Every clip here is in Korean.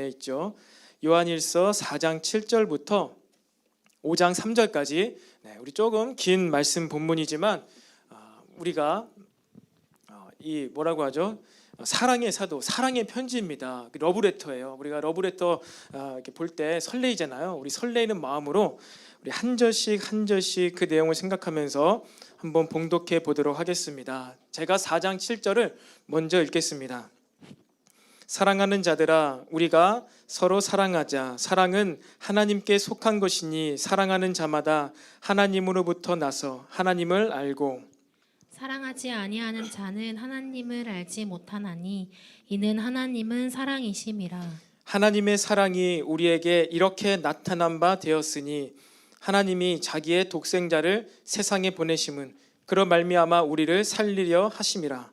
있죠. 요한일서 4장 7절부터 5장 3절까지 우리 조금 긴 말씀 본문이지만 우리가 이 뭐라고 하죠? 사랑의 사도, 사랑의 편지입니다. 러브레터예요. 우리가 러브레터 이렇게 볼 때 설레이잖아요. 우리 설레이는 마음으로 우리 한 절씩 한 절씩 그 내용을 생각하면서 한번 봉독해 보도록 하겠습니다. 제가 4장 7절을 먼저 읽겠습니다. 사랑하는 자들아, 우리가 서로 사랑하자. 사랑은 하나님께 속한 것이니 사랑하는 자마다 하나님으로부터 나서 하나님을 알고, 사랑하지 아니하는 자는 하나님을 알지 못하나니 이는 하나님은 사랑이심이라. 하나님의 사랑이 우리에게 이렇게 나타난 바 되었으니 하나님이 자기의 독생자를 세상에 보내심은 그로 말미암아 우리를 살리려 하심이라.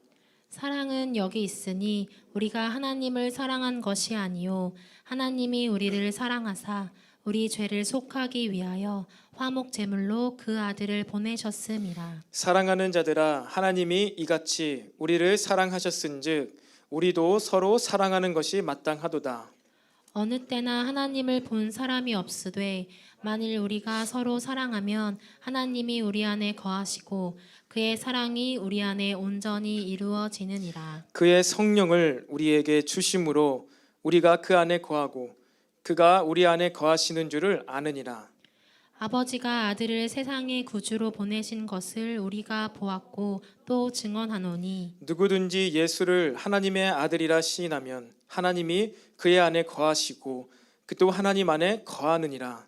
사랑은 여기 있으니 우리가 하나님을 사랑한 것이 아니요 하나님이 우리를 사랑하사 우리 죄를 속하기 위하여 화목 제물로 그 아들을 보내셨음이라. 사랑하는 자들아, 하나님이 이같이 우리를 사랑하셨은즉 우리도 서로 사랑하는 것이 마땅하도다. 어느 때나 하나님을 본 사람이 없으되 만일 우리가 서로 사랑하면 하나님이 우리 안에 거하시고 그의 사랑이 우리 안에 온전히 이루어지느니라. 그의 성령을 우리에게 주심으로 우리가 그 안에 거하고 그가 우리 안에 거하시는 줄을 아느니라. 아버지가 아들을 세상의 구주로 보내신 것을 우리가 보았고 또 증언하노니 누구든지 예수를 하나님의 아들이라 시인하면 하나님이 그의 안에 거하시고 그도 하나님 안에 거하느니라.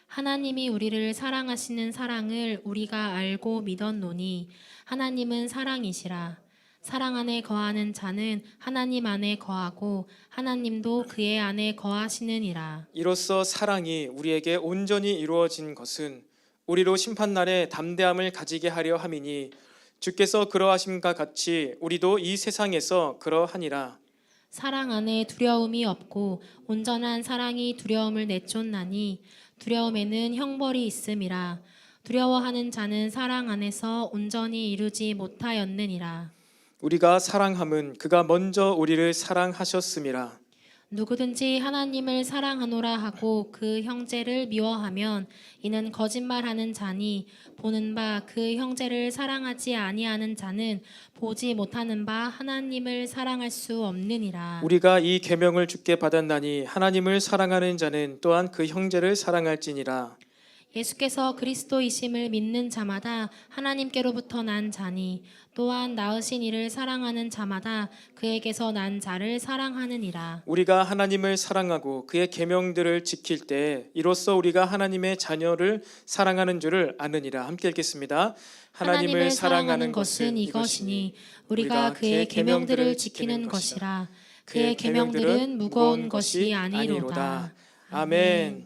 하나님이 우리를 사랑하시는 사랑을 우리가 알고 믿었노니 하나님은 사랑이시라. 사랑 안에 거하는 자는 하나님 안에 거하고 하나님도 그의 안에 거하시느니라. 이로써 사랑이 우리에게 온전히 이루어진 것은 우리로 심판날에 담대함을 가지게 하려 함이니 주께서 그러하심과 같이 우리도 이 세상에서 그러하니라. 사랑 안에 두려움이 없고 온전한 사랑이 두려움을 내쫓나니 두려움에는 형벌이 있음이라. 두려워하는 자는 사랑 안에서 온전히 이루지 못하였느니라. 우리가 사랑함은 그가 먼저 우리를 사랑하셨음이라. 누구든지 하나님을 사랑하노라 하고 그 형제를 미워하면 이는 거짓말하는 자니 보는 바 그 형제를 사랑하지 아니하는 자는 보지 못하는 바 하나님을 사랑할 수 없느니라. 우리가 이 계명을 주께 받았나니 하나님을 사랑하는 자는 또한 그 형제를 사랑할지니라. 예수께서 그리스도이심을 믿는 자마다 하나님께로부터 난 자니 또한 낳으신 이를 사랑하는 자마다 그에게서 난 자를 사랑하느니라. 우리가 하나님을 사랑하고 그의 계명들을 지킬 때 이로써 우리가 하나님의 자녀를 사랑하는 줄을 아느니라. 함께 읽겠습니다. 하나님을 사랑하는 것은 이것이니 우리가 그의 계명들을 지키는 것이라. 그의 계명들은 무거운 것이 아니로다. 아멘.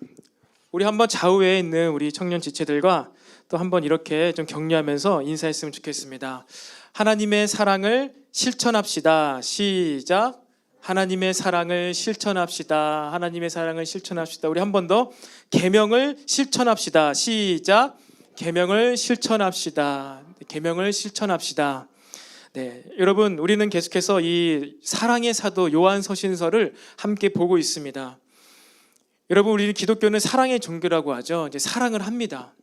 우리 한번 좌우에 있는 우리 청년 지체들과 또 한번 이렇게 좀 격려하면서 인사했으면 좋겠습니다. 하나님의 사랑을 실천합시다. 시작. 하나님의 사랑을 실천합시다. 하나님의 사랑을 실천합시다. 우리 한 번 더 계명을 실천합시다. 시작. 계명을 실천합시다. 계명을 실천합시다. 네, 여러분, 우리는 계속해서 이 사랑의 사도 요한서신서를 함께 보고 있습니다. 여러분, 우리 기독교는 사랑의 종교라고 하죠. 이제 사랑을 합니다.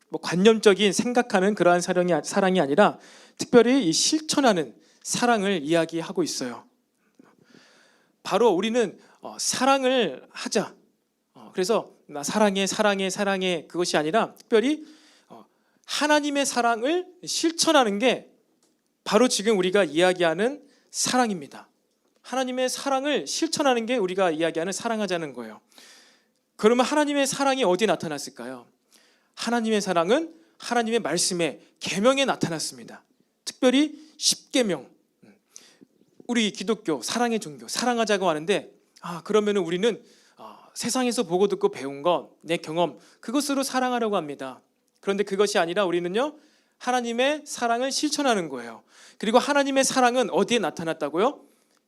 뭐 관념적인 생각하는 그러한 사랑이 아니라 특별히 이 실천하는 사랑을 이야기하고 있어요. 바로 우리는 사랑을 하자. 그래서 나 사랑해, 사랑해, 사랑해 그것이 아니라 특별히 하나님의 사랑을 실천하는 게 바로 지금 우리가 이야기하는 사랑입니다. 하나님의 사랑을 실천하는 게 우리가 이야기하는 사랑하자는 거예요. 그러면 하나님의 사랑이 어디에 나타났을까요? 하나님의 사랑은 하나님의 말씀에 계명에 나타났습니다. 특별히 십계명. 우리 기독교 사랑의 종교 사랑하자고 하는데 그러면 우리는 세상에서 보고 듣고 배운 것, 내 경험 그것으로 사랑하려고 합니다. 그런데 그것이 아니라 우리는요 하나님의 사랑을 실천하는 거예요. 그리고 하나님의 사랑은 어디에 나타났다고요?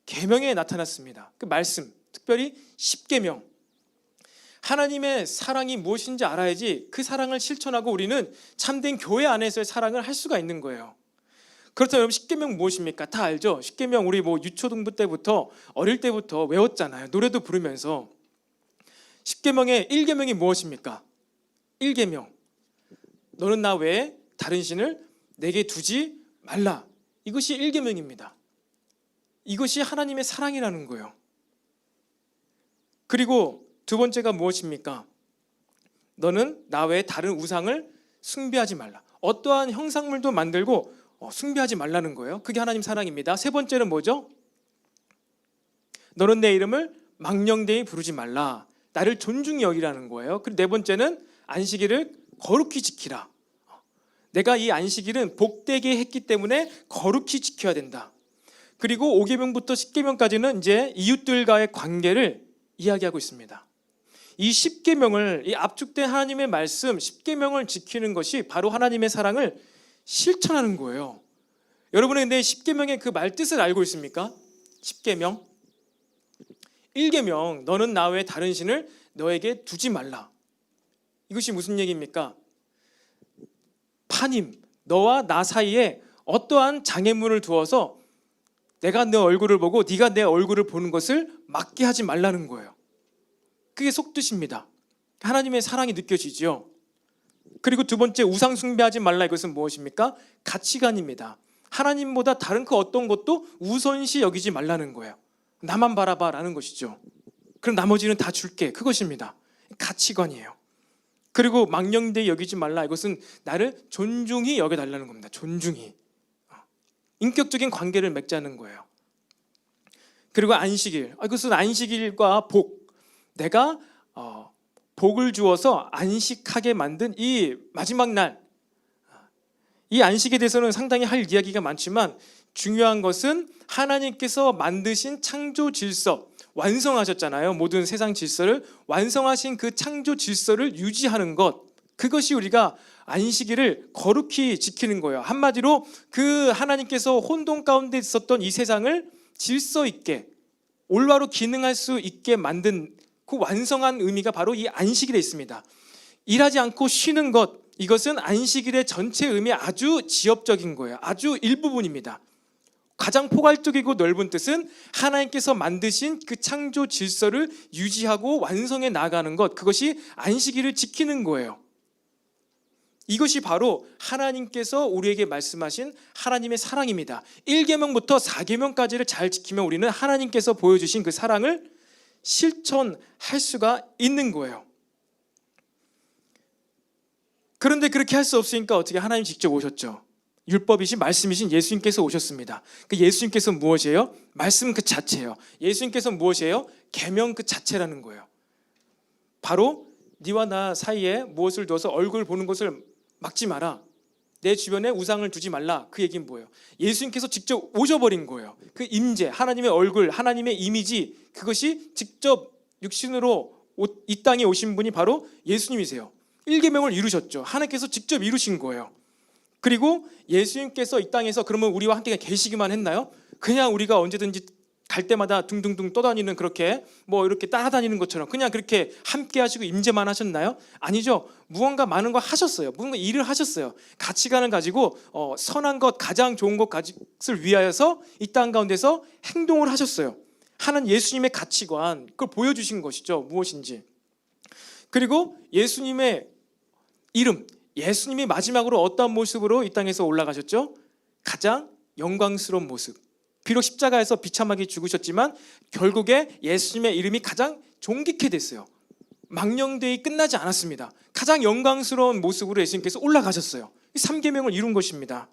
계명에 나타났습니다. 그 말씀, 특별히 십계명. 하나님의 사랑이 무엇인지 알아야지 그 사랑을 실천하고 우리는 참된 교회 안에서의 사랑을 할 수가 있는 거예요. 그렇다면 여러분 십계명 무엇입니까? 다 알죠? 십계명 우리 뭐 유초등부 때부터 어릴 때부터 외웠잖아요. 노래도 부르면서. 십계명의 1계명이 무엇입니까? 1계명. 너는 나 외에 다른 신을 내게 두지 말라. 이것이 1계명입니다. 이것이 하나님의 사랑이라는 거예요. 그리고 두 번째가 무엇입니까? 너는 나 외에 다른 우상을 숭배하지 말라. 어떠한 형상물도 만들고 숭배하지 말라는 거예요. 그게 하나님 사랑입니다. 세 번째는 뭐죠? 너는 내 이름을 망령되이 부르지 말라. 나를 존중히 여기라는 거예요. 그리고 네 번째는 안식일을 거룩히 지키라. 내가 이 안식일은 복되게 했기 때문에 거룩히 지켜야 된다. 그리고 5계명부터 10계명까지는 이제 이웃들과의 관계를 이야기하고 있습니다. 이 10계명을, 이 압축된 하나님의 말씀 10계명을 지키는 것이 바로 하나님의 사랑을 실천하는 거예요. 여러분은 근데 10계명의 그 말 뜻을 알고 있습니까? 10계명 1계명 너는 나 외에 다른 신을 너에게 두지 말라. 이것이 무슨 얘기입니까? 파님, 너와 나 사이에 어떠한 장애물을 두어서 내가 내 얼굴을 보고 네가 내 얼굴을 보는 것을 막게 하지 말라는 거예요. 그게 속뜻입니다. 하나님의 사랑이 느껴지죠. 그리고 두 번째 우상 숭배하지 말라. 이것은 무엇입니까? 가치관입니다. 하나님보다 다른 그 어떤 것도 우선시 여기지 말라는 거예요. 나만 바라봐라는 것이죠. 그럼 나머지는 다 줄게. 그것입니다. 가치관이에요. 그리고 망령되이 여기지 말라. 이것은 나를 존중히 여겨달라는 겁니다. 존중히. 인격적인 관계를 맺자는 거예요. 그리고 안식일. 이것은 안식일과 복. 내가 복을 주어서 안식하게 만든 이 마지막 날. 이 안식에 대해서는 상당히 할 이야기가 많지만 중요한 것은 하나님께서 만드신 창조 질서, 완성하셨잖아요. 모든 세상 질서를 완성하신 그 창조 질서를 유지하는 것, 그것이 우리가 안식일을 거룩히 지키는 거예요. 한마디로 그 하나님께서 혼돈 가운데 있었던 이 세상을 질서 있게 올바로 기능할 수 있게 만든 그 완성한 의미가 바로 이 안식일에 있습니다. 일하지 않고 쉬는 것, 이것은 안식일의 전체 의미의 아주 지엽적인 거예요. 아주 일부분입니다. 가장 포괄적이고 넓은 뜻은 하나님께서 만드신 그 창조 질서를 유지하고 완성해 나가는 것, 그것이 안식일을 지키는 거예요. 이것이 바로 하나님께서 우리에게 말씀하신 하나님의 사랑입니다. 1계명부터 4계명까지를 잘 지키면 우리는 하나님께서 보여주신 그 사랑을 실천할 수가 있는 거예요. 그런데 그렇게 할 수 없으니까 어떻게 하나님 직접 오셨죠. 율법이신 말씀이신 예수님께서 오셨습니다. 그 예수님께서 무엇이에요? 말씀 그 자체예요. 예수님께서 무엇이에요? 계명 그 자체라는 거예요. 바로 네와 나 사이에 무엇을 두어서 얼굴 보는 것을 막지 마라. 내 주변에 우상을 두지 말라. 그 얘기는 뭐예요? 예수님께서 직접 오셔버린 거예요. 그 임재, 하나님의 얼굴, 하나님의 이미지, 그것이 직접 육신으로 이 땅에 오신 분이 바로 예수님이세요. 1계명을 이루셨죠. 하나님께서 직접 이루신 거예요. 그리고 예수님께서 이 땅에서 그러면 우리와 함께 계시기만 했나요? 그냥 우리가 언제든지 갈 때마다 둥둥둥 떠다니는, 그렇게 뭐 이렇게 따라다니는 것처럼 그냥 그렇게 함께 하시고 임재만 하셨나요? 아니죠. 무언가 많은 거 하셨어요. 무언가 일을 하셨어요. 가치관을 가지고 선한 것, 가장 좋은 것을 위하여서 이 땅 가운데서 행동을 하셨어요. 하는 예수님의 가치관, 그걸 보여주신 것이죠. 무엇인지. 그리고 예수님의 이름, 예수님이 마지막으로 어떤 모습으로 이 땅에서 올라가셨죠? 가장 영광스러운 모습. 비록 십자가에서 비참하게 죽으셨지만 결국에 예수님의 이름이 가장 존귀케 됐어요. 망령되이 끝나지 않았습니다. 가장 영광스러운 모습으로 예수님께서 올라가셨어요. 3계명을 이룬 것입니다.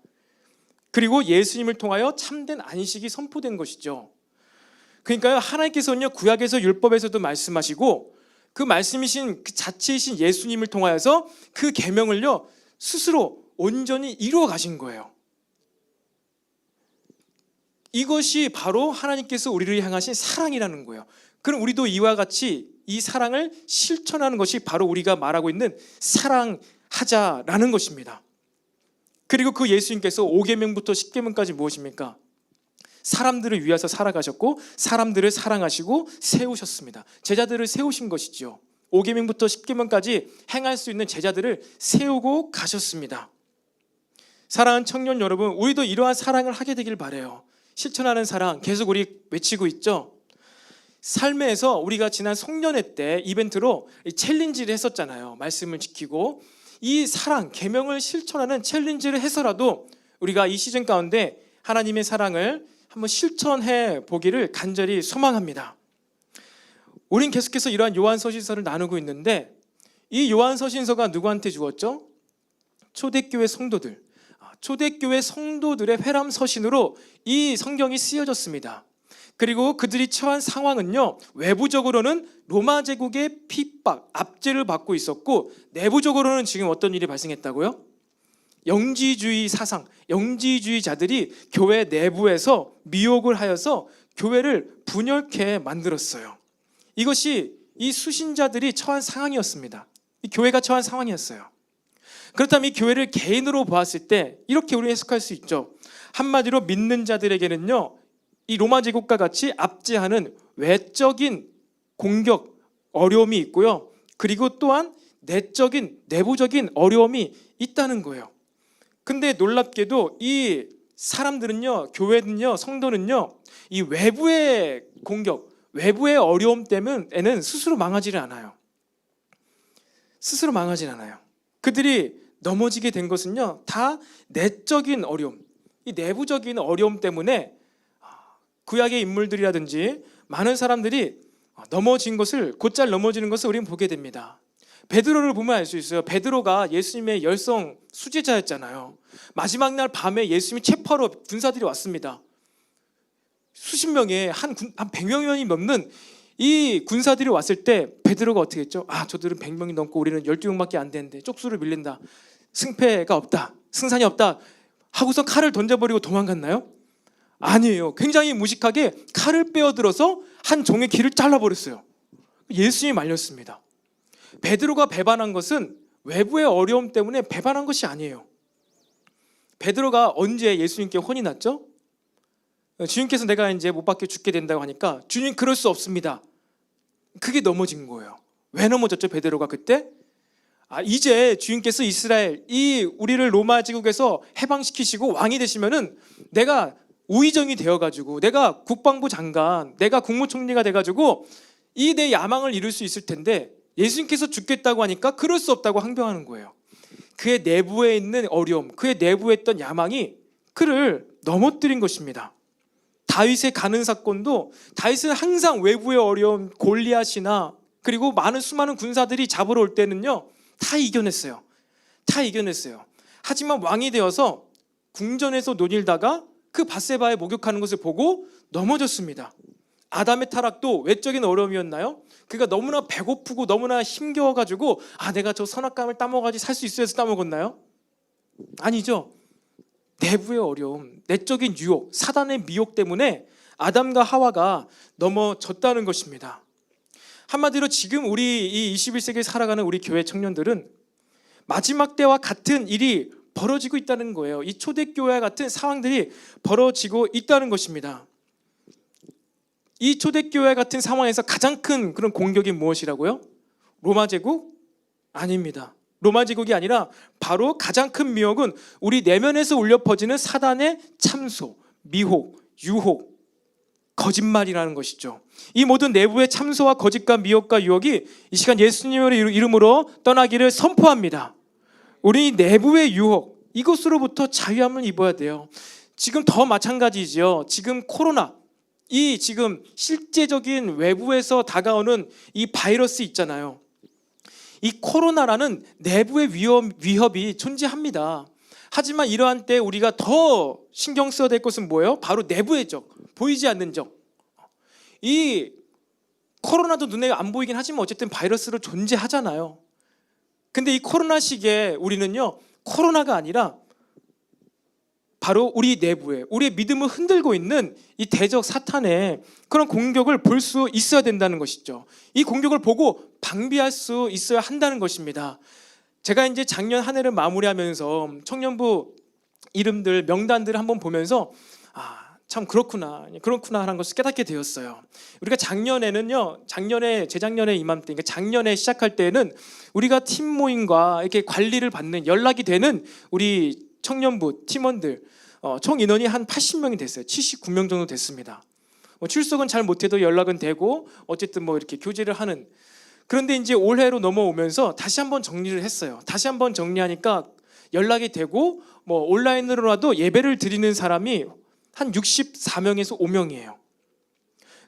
그리고 예수님을 통하여 참된 안식이 선포된 것이죠. 그러니까요, 하나님께서는요, 구약에서 율법에서도 말씀하시고 그 말씀이신 그 자체이신 예수님을 통하여서 그 계명을요 스스로 온전히 이루어 가신 거예요. 이것이 바로 하나님께서 우리를 향하신 사랑이라는 거예요. 그럼 우리도 이와 같이 이 사랑을 실천하는 것이 바로 우리가 말하고 있는 사랑하자라는 것입니다. 그리고 그 예수님께서 5계명부터 10계명까지 무엇입니까? 사람들을 위해서 살아가셨고 사람들을 사랑하시고 세우셨습니다. 제자들을 세우신 것이죠. 5계명부터 10계명까지 행할 수 있는 제자들을 세우고 가셨습니다. 사랑하는 청년 여러분, 우리도 이러한 사랑을 하게 되길 바라요. 실천하는 사랑 계속 우리 외치고 있죠. 삶에서 우리가 지난 송년회 때 이벤트로 챌린지를 했었잖아요. 말씀을 지키고 이 사랑, 계명을 실천하는 챌린지를 해서라도 우리가 이 시즌 가운데 하나님의 사랑을 한번 실천해 보기를 간절히 소망합니다. 우린 계속해서 이러한 요한서신서를 나누고 있는데 이 요한서신서가 누구한테 주었죠? 초대교회 성도들, 초대교회 성도들의 회람서신으로 이 성경이 쓰여졌습니다. 그리고 그들이 처한 상황은요, 외부적으로는 로마 제국의 핍박, 압제를 받고 있었고 내부적으로는 지금 어떤 일이 발생했다고요? 영지주의 사상, 영지주의자들이 교회 내부에서 미혹을 하여서 교회를 분열케 만들었어요. 이것이 이 수신자들이 처한 상황이었습니다. 이 교회가 처한 상황이었어요. 그렇다면 이 교회를 개인으로 보았을 때 이렇게 우리 해석할 수 있죠. 한마디로 믿는 자들에게는요, 이 로마 제국과 같이 압제하는 외적인 공격, 어려움이 있고요. 그리고 또한 내적인, 내부적인 어려움이 있다는 거예요. 근데 놀랍게도 이 사람들은요, 교회는요, 성도는요, 이 외부의 공격, 외부의 어려움 때문에는 스스로 망하지를 않아요. 스스로 망하지는 않아요. 그들이 넘어지게 된 것은요, 다 내적인 어려움, 이 내부적인 어려움 때문에 구약의 인물들이라든지 많은 사람들이 넘어진 것을, 곧잘 넘어지는 것을 우리는 보게 됩니다. 베드로를 보면 알 수 있어요. 베드로가 예수님의 열성 수제자였잖아요. 마지막 날 밤에 예수님이 체포하러 군사들이 왔습니다. 수십 명의 한 100명이 넘는 이 군사들이 왔을 때 베드로가 어떻게 했죠? 저들은 100명이 넘고 우리는 12명밖에 안 되는데 쪽수를 밀린다. 승패가 없다. 승산이 없다. 하고서 칼을 던져버리고 도망갔나요? 아니에요. 굉장히 무식하게 칼을 빼어들어서 한 종의 귀를 잘라버렸어요. 예수님이 말렸습니다. 베드로가 배반한 것은 외부의 어려움 때문에 배반한 것이 아니에요. 베드로가 언제 예수님께 혼이 났죠? 주님께서 내가 이제 못 박혀 죽게 된다고 하니까 주님 그럴 수 없습니다. 그게 넘어진 거예요. 왜 넘어졌죠? 베드로가 그때? 이제 주님께서 이스라엘, 우리를 로마 제국에서 해방시키시고 왕이 되시면은 내가 우의정이 되어가지고, 내가 국방부 장관, 내가 국무총리가 돼가지고 이 내 야망을 이룰 수 있을 텐데 예수님께서 죽겠다고 하니까 그럴 수 없다고 항변하는 거예요. 그의 내부에 있는 어려움, 그의 내부에 있던 야망이 그를 넘어뜨린 것입니다. 다윗의 가는 사건도 다윗은 항상 외부의 어려움, 골리앗이나 그리고 수많은 군사들이 잡으러 올 때는요, 다 이겨냈어요. 다 이겨냈어요. 하지만 왕이 되어서 궁전에서 논일다가 그 밧세바에 목욕하는 것을 보고 넘어졌습니다. 아담의 타락도 외적인 어려움이었나요? 그가 너무나 배고프고 너무나 힘겨워가지고 내가 저 선악감을 따먹어야지 살 수 있어 해서 따먹었나요? 아니죠. 내부의 어려움, 내적인 유혹, 사단의 미혹 때문에 아담과 하와가 넘어졌다는 것입니다. 한마디로 지금 우리 이 21세기에 살아가는 우리 교회 청년들은 마지막 때와 같은 일이 벌어지고 있다는 거예요. 이 초대교회와 같은 상황들이 벌어지고 있다는 것입니다. 이 초대교회 같은 상황에서 가장 큰 그런 공격이 무엇이라고요? 로마 제국? 아닙니다. 로마 제국이 아니라 바로 가장 큰 미혹은 우리 내면에서 울려 퍼지는 사단의 참소, 미혹, 유혹, 거짓말이라는 것이죠. 이 모든 내부의 참소와 거짓과 미혹과 유혹이 이 시간 예수님의 이름으로 떠나기를 선포합니다. 우리 내부의 유혹, 이것으로부터 자유함을 입어야 돼요. 지금 더 마찬가지죠. 지금 코로나, 지금 실제적인 외부에서 다가오는 이 바이러스 있잖아요. 이 코로나라는 내부의 위협이 존재합니다. 하지만 이러한 때 우리가 더 신경 써야 될 것은 뭐예요? 바로 내부의 적, 보이지 않는 적. 이 코로나도 눈에 안 보이긴 하지만 어쨌든 바이러스로 존재하잖아요. 근데 이 코로나 시기에 우리는요, 코로나가 아니라 바로 우리 내부에 우리의 믿음을 흔들고 있는 이 대적 사탄의 그런 공격을 볼 수 있어야 된다는 것이죠. 이 공격을 보고 방비할 수 있어야 한다는 것입니다. 제가 이제 작년 한 해를 마무리하면서 청년부 이름들, 명단들을 한번 보면서 참 그렇구나 하는 것을 깨닫게 되었어요. 우리가 재작년에 이맘때, 그러니까 작년에 시작할 때는 우리가 팀 모임과 이렇게 관리를 받는, 연락이 되는 우리 청년부 팀원들 총 인원이 한 80명이 됐어요. 79명 정도 됐습니다. 출석은 잘 못해도 연락은 되고 어쨌든 뭐 이렇게 교제를 하는. 그런데 이제 올해로 넘어오면서 다시 한번 정리를 했어요. 다시 한번 정리하니까 연락이 되고 뭐 온라인으로라도 예배를 드리는 사람이 한 64명에서 5명이에요.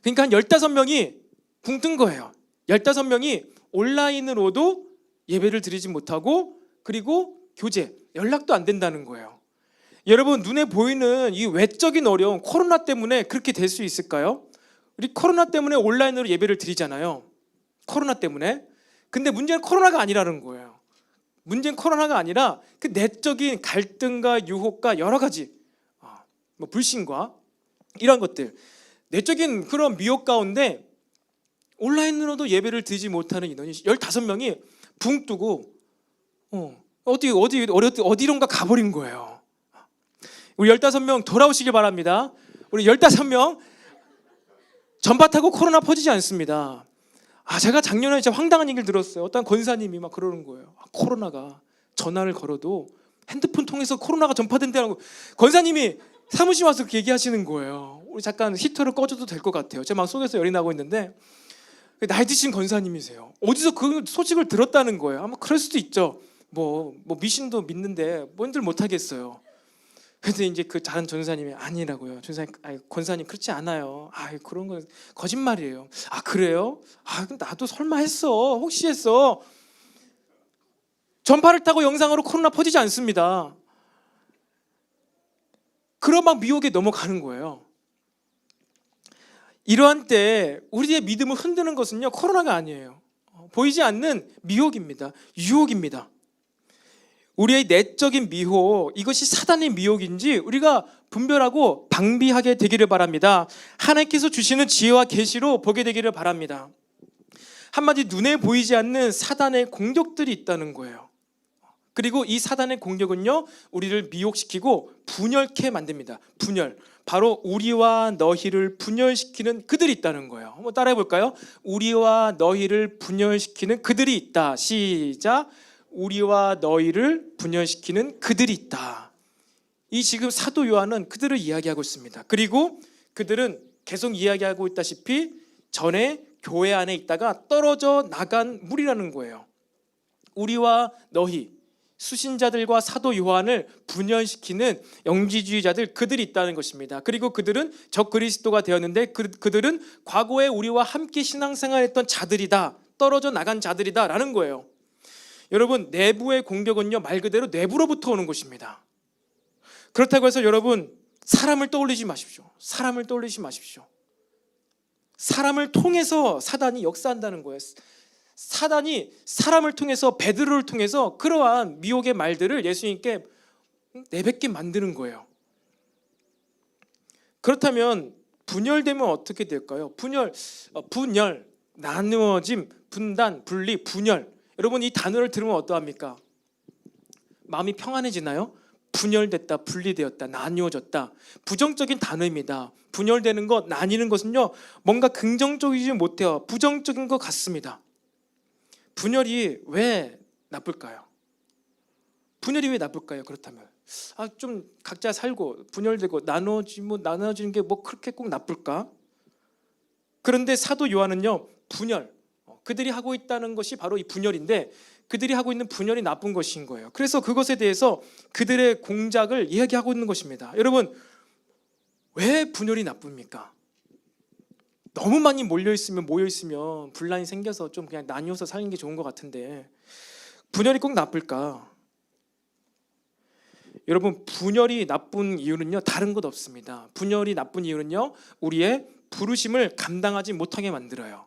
그러니까 한 15명이 붕 뜬 거예요. 15명이 온라인으로도 예배를 드리지 못하고 그리고 교제, 연락도 안 된다는 거예요. 여러분, 눈에 보이는 이 외적인 어려움, 코로나 때문에 그렇게 될 수 있을까요? 우리 코로나 때문에 온라인으로 예배를 드리잖아요. 코로나 때문에. 근데 문제는 코로나가 아니라는 거예요. 문제는 코로나가 아니라 그 내적인 갈등과 유혹과 여러 가지 뭐 불신과 이런 것들, 내적인 그런 미혹 가운데 온라인으로도 예배를 드리지 못하는 인원이 15명이 붕 뜨고 어디론가 가버린 거예요. 우리 15명 돌아오시길 바랍니다. 우리 15명 전파 타고 코로나 퍼지지 않습니다. 제가 작년에 진짜 황당한 얘기를 들었어요. 어떤 권사님이 막 그러는 거예요. 코로나가 전화를 걸어도 핸드폰 통해서 코로나가 전파된다는 거. 권사님이 사무실 와서 그렇게 얘기하시는 거예요. 우리 잠깐 히터를 꺼줘도 될 것 같아요. 제 막 속에서 열이 나고 있는데 나이 드신 권사님이세요. 어디서 그 소식을 들었다는 거예요. 아마 그럴 수도 있죠. 뭐 미신도 믿는데 뭔들 못하겠어요. 그래서 이제 그 다른 전사님이 아니라고요. 권사님 그렇지 않아요. 그런 건 거짓말이에요. 그래요? 그럼 나도 설마 했어. 혹시 했어. 전파를 타고 영상으로 코로나 퍼지지 않습니다. 그런 막 미혹에 넘어가는 거예요. 이러한 때 우리의 믿음을 흔드는 것은요, 코로나가 아니에요. 보이지 않는 미혹입니다. 유혹입니다. 우리의 내적인 미혹, 이것이 사단의 미혹인지 우리가 분별하고 방비하게 되기를 바랍니다. 하나님께서 주시는 지혜와 계시로 보게 되기를 바랍니다. 한마디 눈에 보이지 않는 사단의 공격들이 있다는 거예요. 그리고 이 사단의 공격은요, 우리를 미혹시키고 분열케 만듭니다. 분열. 바로 우리와 너희를 분열시키는 그들이 있다는 거예요. 한번 따라해 볼까요? 우리와 너희를 분열시키는 그들이 있다. 시작. 우리와 너희를 분열시키는 그들이 있다. 이 지금 사도 요한은 그들을 이야기하고 있습니다. 그리고 그들은 계속 이야기하고 있다시피 전에 교회 안에 있다가 떨어져 나간 무리라는 거예요. 우리와 너희, 수신자들과 사도 요한을 분열시키는 영지주의자들, 그들이 있다는 것입니다. 그리고 그들은 적그리스도가 되었는데 그들은 과거에 우리와 함께 신앙생활했던 자들이다, 떨어져 나간 자들이다 라는 거예요. 여러분, 내부의 공격은요, 말 그대로 내부로부터 오는 것입니다. 그렇다고 해서 여러분, 사람을 떠올리지 마십시오. 사람을 떠올리지 마십시오. 사람을 통해서 사단이 역사한다는 거예요. 사단이 사람을 통해서, 베드로를 통해서 그러한 미혹의 말들을 예수님께 내뱉게 만드는 거예요. 그렇다면 분열되면 어떻게 될까요? 분열, 나누어짐, 분단, 분리, 분열. 여러분, 이 단어를 들으면 어떠합니까? 마음이 평안해지나요? 분열됐다, 분리되었다, 나뉘어졌다. 부정적인 단어입니다. 분열되는 것, 나뉘는 것은요, 뭔가 긍정적이지 못해요. 부정적인 것 같습니다. 분열이 왜 나쁠까요? 분열이 왜 나쁠까요? 그렇다면 좀 각자 살고 분열되고 나눠지는 게 뭐 그렇게 꼭 나쁠까? 그런데 사도 요한은요, 분열, 그들이 하고 있다는 것이 바로 이 분열인데, 그들이 하고 있는 분열이 나쁜 것인 거예요. 그래서 그것에 대해서 그들의 공작을 이야기하고 있는 것입니다. 여러분, 왜 분열이 나쁩니까? 너무 많이 모여 있으면 분란이 생겨서 좀 그냥 나뉘어서 사는 게 좋은 것 같은데 분열이 꼭 나쁠까? 여러분, 분열이 나쁜 이유는요, 다른 것 없습니다. 분열이 나쁜 이유는요, 우리의 부르심을 감당하지 못하게 만들어요.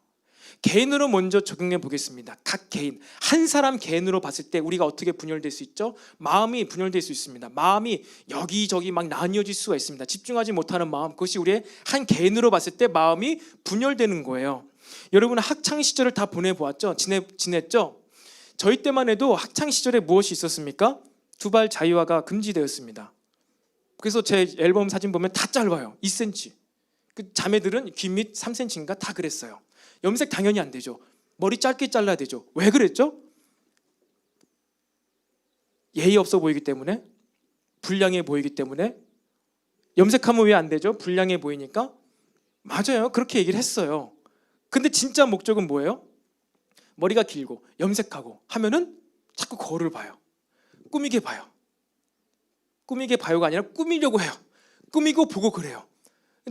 개인으로 먼저 적용해 보겠습니다. 각 개인, 한 사람 개인으로 봤을 때 우리가 어떻게 분열될 수 있죠? 마음이 분열될 수 있습니다. 마음이 여기저기 막 나뉘어질 수가 있습니다. 집중하지 못하는 마음, 그것이 우리의 한 개인으로 봤을 때 마음이 분열되는 거예요. 여러분, 학창 시절을 다 보내보았죠? 지냈죠? 저희 때만 해도 학창 시절에 무엇이 있었습니까? 두발 자유화가 금지되었습니다. 그래서 제 앨범 사진 보면 다 짧아요. 2cm. 그 자매들은 귀 밑 3cm인가 다 그랬어요. 염색 당연히 안 되죠. 머리 짧게 잘라야 되죠. 왜 그랬죠? 예의 없어 보이기 때문에, 불량해 보이기 때문에. 염색하면 왜 안 되죠? 불량해 보이니까. 맞아요. 그렇게 얘기를 했어요. 근데 진짜 목적은 뭐예요? 머리가 길고 염색하고 하면은 자꾸 거울을 봐요. 꾸미게 봐요. 꾸미게 봐요가 아니라 꾸미려고 해요. 꾸미고 보고 그래요.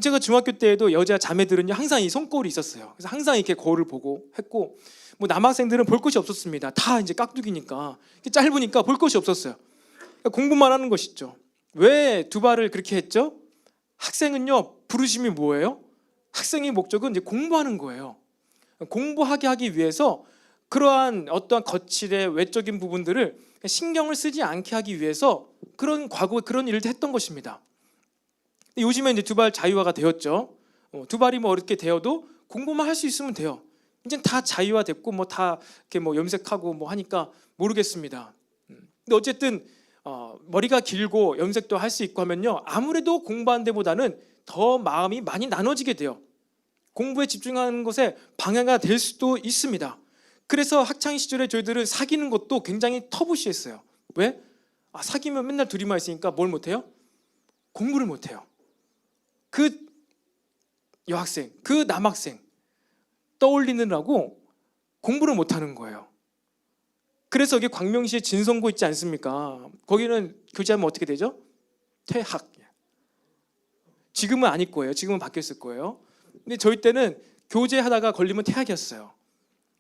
제가 중학교 때에도 여자 자매들은요 항상 이 손거울이 있었어요. 그래서 항상 이렇게 거울을 보고 했고, 뭐 남학생들은 볼 것이 없었습니다. 다 이제 깍두기니까 짧으니까 볼 것이 없었어요. 그러니까 공부만 하는 것이죠. 왜 두발을 그렇게 했죠? 학생은요 부르심이 뭐예요? 학생의 목적은 이제 공부하는 거예요. 공부하게 하기 위해서 그러한 어떠한 거칠의 외적인 부분들을 신경을 쓰지 않게 하기 위해서 그런 과거에 그런 일을 했던 것입니다. 요즘에 이제 두발 자유화가 되었죠. 두발이 뭐 어렵게 되어도 공부만 할 수 있으면 돼요. 이제 다 자유화됐고 뭐 다 이렇게 뭐 염색하고 뭐 하니까 모르겠습니다. 근데 어쨌든 머리가 길고 염색도 할 수 있고 하면요 아무래도 공부하는 데보다는 더 마음이 많이 나눠지게 돼요. 공부에 집중하는 것에 방해가 될 수도 있습니다. 그래서 학창 시절에 저희들은 사귀는 것도 굉장히 터부시했어요. 왜? 사귀면 맨날 둘이만 있으니까 뭘 못해요? 공부를 못해요. 그 여학생, 그 남학생 떠올리느라고 공부를 못하는 거예요. 그래서 여기 광명시에 진성고 있지 않습니까? 거기는 교제하면 어떻게 되죠? 퇴학. 지금은 아닐 거예요. 지금은 바뀌었을 거예요. 근데 저희 때는 교제하다가 걸리면 퇴학이었어요.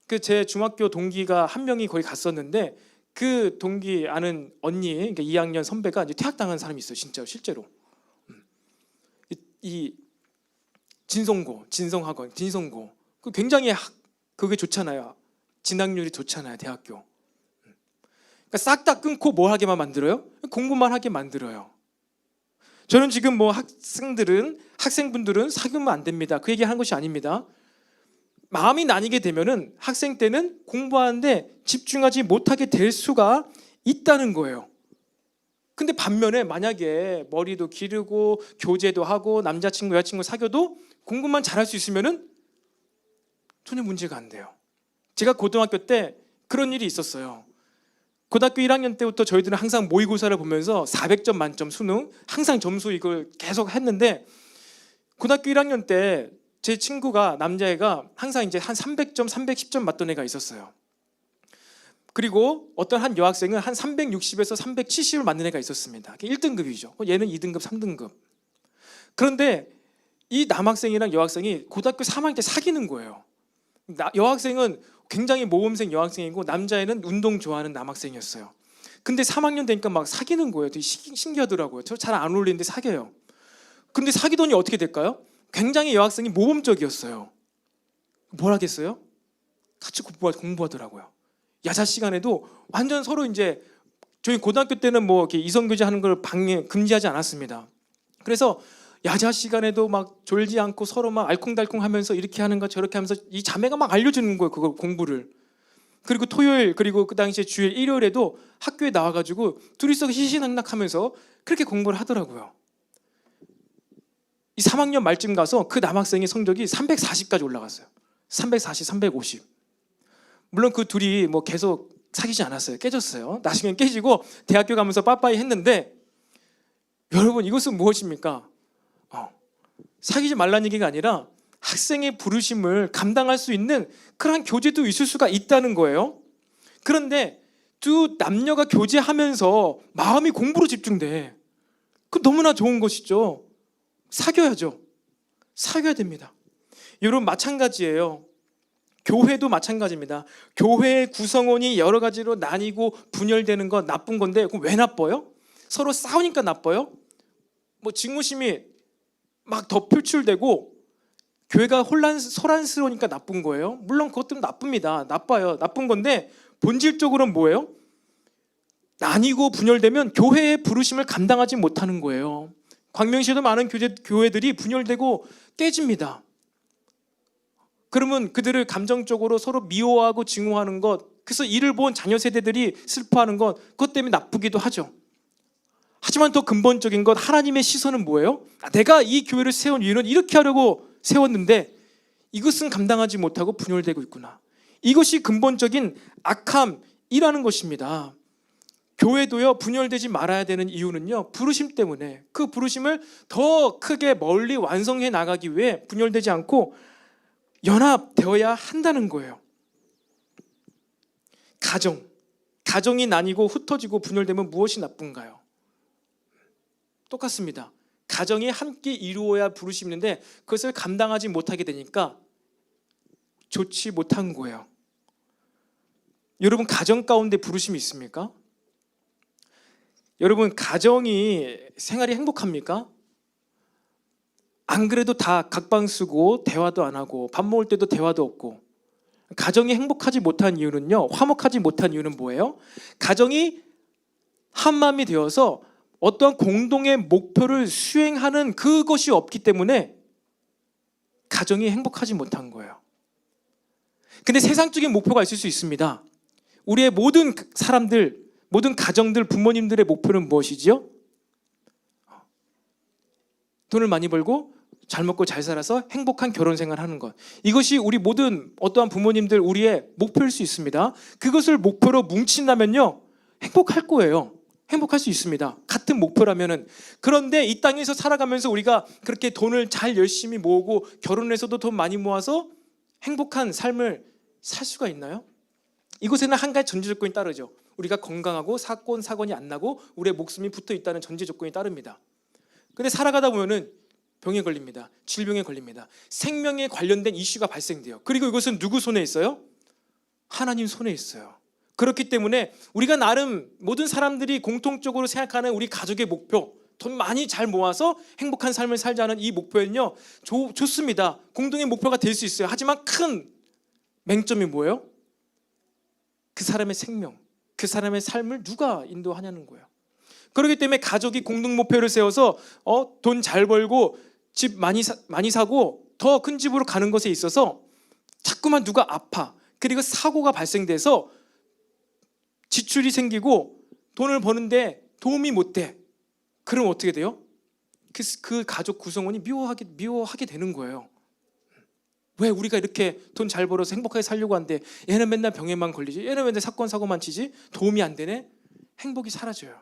그 제 중학교 동기가 한 명이 거기 갔었는데 그 동기 아는 언니, 그러니까 2학년 선배가 이제 퇴학당한 사람이 있어요. 진짜로 실제로. 이 진성고, 진성학원, 진성고 그 굉장히 그게 좋잖아요. 진학률이 좋잖아요. 대학교. 그러니까 싹 다 끊고 뭘 하게만 만들어요? 공부만 하게 만들어요. 저는 지금 뭐 학생분들은 사귀면 안 됩니다. 그 얘기하는 것이 아닙니다. 마음이 나뉘게 되면은 학생 때는 공부하는데 집중하지 못하게 될 수가 있다는 거예요. 근데 반면에 만약에 머리도 기르고 교제도 하고 남자친구 여자친구 사귀어도 공부만 잘할 수 있으면은 전혀 문제가 안 돼요. 제가 고등학교 때 그런 일이 있었어요. 고등학교 1학년 때부터 저희들은 항상 모의고사를 보면서 400점 만점 수능 항상 점수 이걸 계속 했는데 고등학교 1학년 때 제 친구가 남자애가 항상 이제 한 300점, 310점 맞던 애가 있었어요. 그리고 어떤 한 여학생은 한 360에서 370을 맞는 애가 있었습니다. 1등급이죠. 얘는 2등급, 3등급. 그런데 이 남학생이랑 여학생이 고등학교 3학년 때 사귀는 거예요. 여학생은 굉장히 모범생 여학생이고 남자애는 운동 좋아하는 남학생이었어요. 근데 3학년 되니까 막 사귀는 거예요. 되게 신기하더라고요. 저 잘 안 어울리는데 사귀어요. 근데 사귀더니 어떻게 될까요? 굉장히 여학생이 모범적이었어요. 뭘 하겠어요? 같이 공부하더라고요. 야자 시간에도 완전 서로 이제 저희 고등학교 때는 뭐 이렇게 이성교제 하는 걸 금지하지 않았습니다. 그래서 야자 시간에도 막 졸지 않고 서로 막 알콩달콩 하면서 이렇게 하는 거 저렇게 하면서 이 자매가 막 알려주는 거예요. 그걸 공부를. 그리고 토요일 그리고 그 당시에 주일 일요일에도 학교에 나와가지고 둘이서 희희낙낙하면서 그렇게 공부를 하더라고요. 이 3학년 말쯤 가서 그 남학생의 성적이 340까지 올라갔어요. 340, 350. 물론 그 둘이 뭐 계속 사귀지 않았어요. 깨졌어요. 나중엔 깨지고 대학교 가면서 빠빠이 했는데 여러분 이것은 무엇입니까? 사귀지 말라는 얘기가 아니라 학생의 부르심을 감당할 수 있는 그런 교제도 있을 수가 있다는 거예요. 그런데 두 남녀가 교제하면서 마음이 공부로 집중돼. 그 너무나 좋은 것이죠. 사귀어야죠. 사귀어야 됩니다. 여러분 마찬가지예요. 교회도 마찬가지입니다. 교회의 구성원이 여러 가지로 나뉘고 분열되는 건 나쁜 건데 그럼 왜 나빠요? 서로 싸우니까 나빠요? 뭐 직무심이 막 더 표출되고 교회가 소란스러우니까 나쁜 거예요? 물론 그것도 나쁩니다. 나빠요. 나쁜 건데 본질적으로는 뭐예요? 나뉘고 분열되면 교회의 부르심을 감당하지 못하는 거예요. 광명시에도 많은 교회들이 분열되고 깨집니다. 그러면 그들을 감정적으로 서로 미워하고 증오하는 것, 그래서 이를 본 자녀 세대들이 슬퍼하는 것, 그것 때문에 나쁘기도 하죠. 하지만 더 근본적인 것, 하나님의 시선은 뭐예요? 내가 이 교회를 세운 이유는 이렇게 하려고 세웠는데 이것은 감당하지 못하고 분열되고 있구나. 이것이 근본적인 악함이라는 것입니다. 교회도요 분열되지 말아야 되는 이유는요 부르심 때문에, 그 부르심을 더 크게 멀리 완성해 나가기 위해 분열되지 않고 연합되어야 한다는 거예요. 가정이 나뉘고 흩어지고 분열되면 무엇이 나쁜가요? 똑같습니다. 가정이 함께 이루어야 부르심이 있는데 그것을 감당하지 못하게 되니까 좋지 못한 거예요. 여러분, 가정 가운데 부르심이 있습니까? 여러분, 가정이 생활이 행복합니까? 안 그래도 다 각방 쓰고 대화도 안 하고 밥 먹을 때도 대화도 없고, 가정이 행복하지 못한 이유는요, 화목하지 못한 이유는 뭐예요? 가정이 한마음이 되어서 어떠한 공동의 목표를 수행하는 그것이 없기 때문에 가정이 행복하지 못한 거예요. 근데 세상적인 목표가 있을 수 있습니다. 우리의 모든 사람들, 모든 가정들, 부모님들의 목표는 무엇이지요? 돈을 많이 벌고 잘 먹고 잘 살아서 행복한 결혼 생활하는 것. 이것이 우리 모든 어떠한 부모님들 우리의 목표일 수 있습니다. 그것을 목표로 뭉친다면요 행복할 거예요. 행복할 수 있습니다. 같은 목표라면은. 그런데 이 땅에서 살아가면서 우리가 그렇게 돈을 잘 열심히 모으고 결혼해서도 돈 많이 모아서 행복한 삶을 살 수가 있나요? 이곳에는 한 가지 전제 조건이 따르죠. 우리가 건강하고 사건이 안 나고 우리의 목숨이 붙어 있다는 전제 조건이 따릅니다. 근데 살아가다 보면은 병에 걸립니다. 질병에 걸립니다. 생명에 관련된 이슈가 발생돼요. 그리고 이것은 누구 손에 있어요? 하나님 손에 있어요. 그렇기 때문에 우리가 나름 모든 사람들이 공통적으로 생각하는 우리 가족의 목표, 돈 많이 잘 모아서 행복한 삶을 살자는 이 목표는요 좋습니다. 공동의 목표가 될 수 있어요. 하지만 큰 맹점이 뭐예요? 그 사람의 생명, 그 사람의 삶을 누가 인도하냐는 거예요. 그렇기 때문에 가족이 공동 목표를 세워서 돈 잘 벌고 집 많이 사고 더 큰 집으로 가는 것에 있어서 자꾸만 누가 아파, 그리고 사고가 발생돼서 지출이 생기고 돈을 버는데 도움이 못 돼. 그럼 어떻게 돼요? 그 가족 구성원이 미워하게 되는 거예요. 왜 우리가 이렇게 돈 잘 벌어서 행복하게 살려고 하는데 얘는 맨날 병에만 걸리지, 얘는 맨날 사고만 치지, 도움이 안 되네? 행복이 사라져요.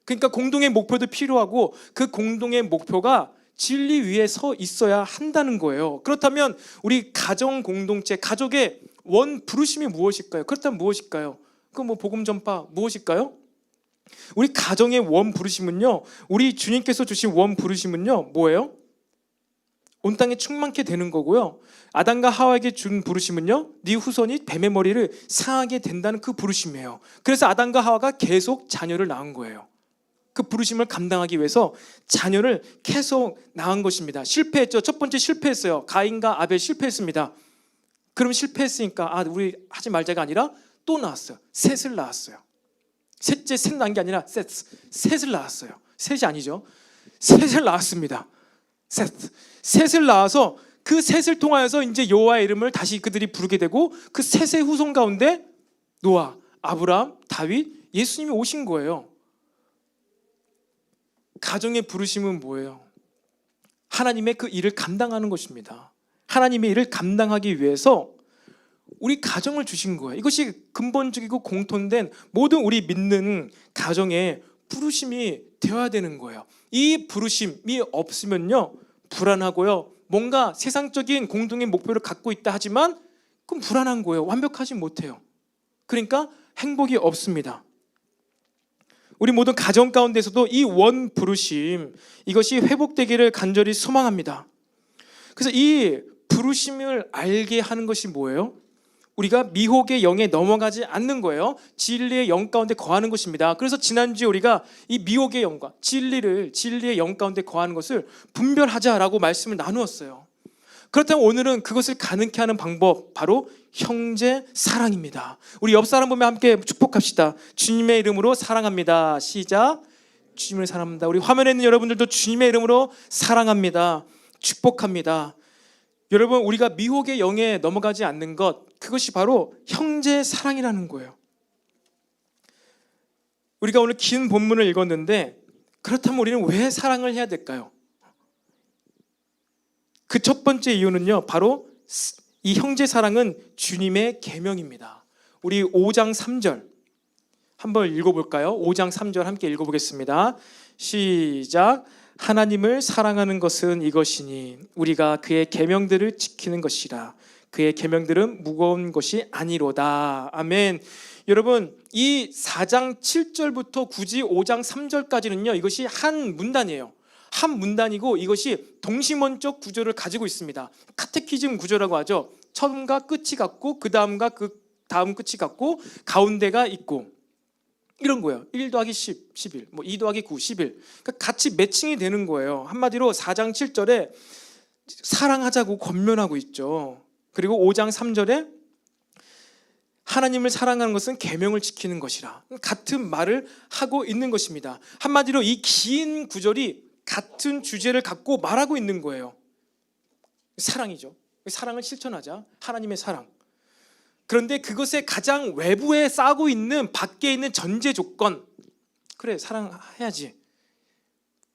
그러니까 공동의 목표도 필요하고 그 공동의 목표가 진리 위에 서 있어야 한다는 거예요. 그렇다면 우리 가정 공동체, 가족의 원 부르심이 무엇일까요? 그렇다면 무엇일까요? 그 복음 전파 무엇일까요? 우리 가정의 원 부르심은요, 우리 주님께서 주신 원 부르심은요 뭐예요? 온 땅에 충만케 되는 거고요. 아담과 하와에게 준 부르심은요, 네 후손이 뱀의 머리를 상하게 된다는 그 부르심이에요. 그래서 아담과 하와가 계속 자녀를 낳은 거예요. 그 부르심을 감당하기 위해서 자녀를 계속 낳은 것입니다. 실패했죠. 첫 번째 실패했어요. 가인과 아벨 실패했습니다. 그럼 실패했으니까 우리 하지 말자가 아니라 또 낳았어요. 셋을 낳았어요. 셋째 셋 낳은 게 아니라 셋을 낳았어요. 셋이 아니죠. 셋을 낳았습니다. 셋을 낳아서 그 셋을 통하여서 이제 여호와의 이름을 다시 그들이 부르게 되고, 그 셋의 후손 가운데 노아, 아브라함, 다윗, 예수님이 오신 거예요. 가정의 부르심은 뭐예요? 하나님의 그 일을 감당하는 것입니다. 하나님의 일을 감당하기 위해서 우리 가정을 주신 거예요. 이것이 근본적이고 공통된 모든 우리 믿는 가정의 부르심이 되어야 되는 거예요. 이 부르심이 없으면요 불안하고요, 뭔가 세상적인 공동의 목표를 갖고 있다 하지만 그건 불안한 거예요. 완벽하지 못해요. 그러니까 행복이 없습니다. 우리 모든 가정 가운데서도 이 원 부르심, 이것이 회복되기를 간절히 소망합니다. 그래서 이 부르심을 알게 하는 것이 뭐예요? 우리가 미혹의 영에 넘어가지 않는 거예요. 진리의 영 가운데 거하는 것입니다. 그래서 지난주에 우리가 이 미혹의 영과 진리의 영 가운데 거하는 것을 분별하자라고 말씀을 나누었어요. 그렇다면 오늘은 그것을 가능케 하는 방법, 바로 형제 사랑입니다. 우리 옆 사람 보면 함께 축복합시다. 주님의 이름으로 사랑합니다. 시작. 주님을 사랑합니다. 우리 화면에 있는 여러분들도 주님의 이름으로 사랑합니다. 축복합니다. 여러분, 우리가 미혹의 영에 넘어가지 않는 것, 그것이 바로 형제 사랑이라는 거예요. 우리가 오늘 긴 본문을 읽었는데, 그렇다면 우리는 왜 사랑을 해야 될까요? 그 첫 번째 이유는요, 바로 이 형제 사랑은 주님의 계명입니다. 우리 5장 3절 한번 읽어볼까요? 5장 3절 함께 읽어보겠습니다. 시작. 하나님을 사랑하는 것은 이것이니 우리가 그의 계명들을 지키는 것이라. 그의 계명들은 무거운 것이 아니로다. 아멘. 여러분, 이 4장 7절부터 굳이 5장 3절까지는요, 이것이 한 문단이에요. 한 문단이고 이것이 동시문적 구조를 가지고 있습니다. 카테키즘 구조라고 하죠. 처음과 끝이 같고 그 다음과 그 다음 끝이 같고 가운데가 있고 이런 거예요. 1 더하기 10, 11, 2 더하기 9, 11. 그러니까 같이 매칭이 되는 거예요. 한마디로 4장 7절에 사랑하자고 권면하고 있죠. 그리고 5장 3절에 하나님을 사랑하는 것은 계명을 지키는 것이라. 같은 말을 하고 있는 것입니다. 한마디로 이 긴 구절이 같은 주제를 갖고 말하고 있는 거예요. 사랑이죠. 사랑을 실천하자. 하나님의 사랑. 그런데 그것의 가장 외부에 싸고 있는 밖에 있는 전제 조건, 그래 사랑해야지.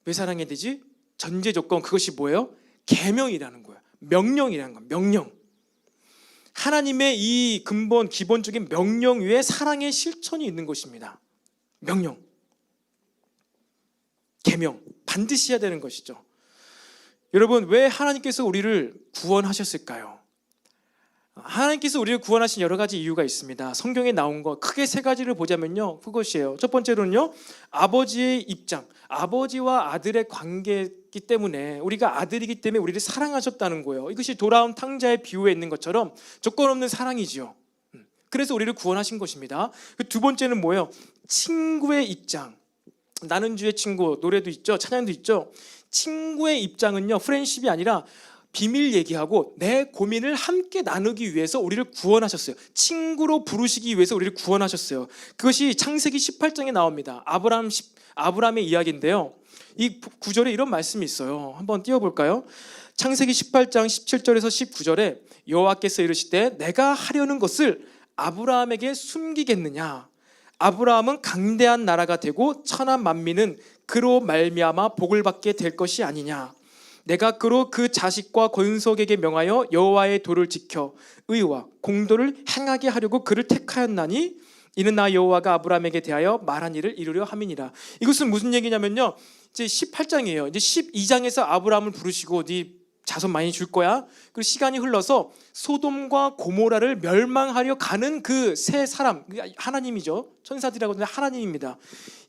왜 사랑해야 되지? 전제 조건, 그것이 뭐예요? 계명이라는 거예요. 명령이라는 거예요. 명령. 하나님의 이 근본 기본적인 명령 위에 사랑의 실천이 있는 것입니다. 명령, 계명, 반드시 해야 되는 것이죠. 여러분, 왜 하나님께서 우리를 구원하셨을까요? 하나님께서 우리를 구원하신 여러 가지 이유가 있습니다. 성경에 나온 것 크게 세 가지를 보자면요, 그것이에요. 첫 번째로는요, 아버지의 입장, 아버지와 아들의 관계이기 때문에, 우리가 아들이기 때문에 우리를 사랑하셨다는 거예요. 이것이 돌아온 탕자의 비유에 있는 것처럼 조건 없는 사랑이지요. 그래서 우리를 구원하신 것입니다. 두 번째는 뭐예요? 친구의 입장. 나는 주의 친구, 노래도 있죠, 찬양도 있죠. 친구의 입장은요, 프렌십이 아니라 비밀 얘기하고 내 고민을 함께 나누기 위해서 우리를 구원하셨어요. 친구로 부르시기 위해서 우리를 구원하셨어요. 그것이 창세기 18장에 나옵니다. 아브라함의 이야기인데요, 이 구절에 이런 말씀이 있어요. 한번 띄워볼까요? 창세기 18장 17절에서 19절에 여호와께서 이르시되 내가 하려는 것을 아브라함에게 숨기겠느냐? 아브라함은 강대한 나라가 되고 천한 만민은 그로 말미암아 복을 받게 될 것이 아니냐? 내가 그로 그 자식과 권속에게 명하여 여호와의 도를 지켜 의와 공도를 행하게 하려고 그를 택하였나니 이는 나 여호와가 아브라함에게 대하여 말한 일을 이루려 함이니라. 이것은 무슨 얘기냐면요, 이제 18장이에요. 이제 12장에서 아브라함을 부르시고 네 자손 많이 줄 거야. 그리고 시간이 흘러서 소돔과 고모라를 멸망하려 가는 그 세 사람, 하나님이죠. 천사들이라고 하는데 하나님입니다.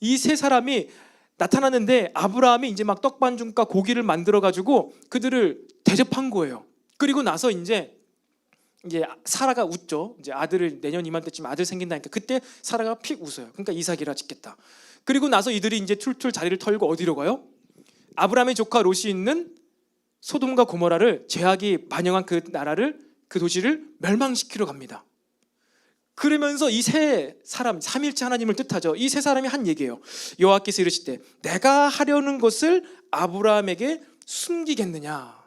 이 세 사람이 나타났는데 아브라함이 이제 막 떡반죽과 고기를 만들어 가지고 그들을 대접한 거예요. 그리고 나서 이제 사라가 웃죠. 이제 아들을 내년 이맘때쯤 아들 생긴다니까 그때 사라가 픽 웃어요. 그러니까 이삭이라 짓겠다. 그리고 나서 이들이 이제 툴툴 자리를 털고 어디로 가요? 아브라함의 조카 롯이 있는 소돔과 고모라를, 죄악이 만영한 그 나라를, 그 도시를 멸망시키러 갑니다. 그러면서 이 세 사람, 삼일체 하나님을 뜻하죠. 이 세 사람이 한 얘기예요. 여호와께서 이르시되 내가 하려는 것을 아브라함에게 숨기겠느냐?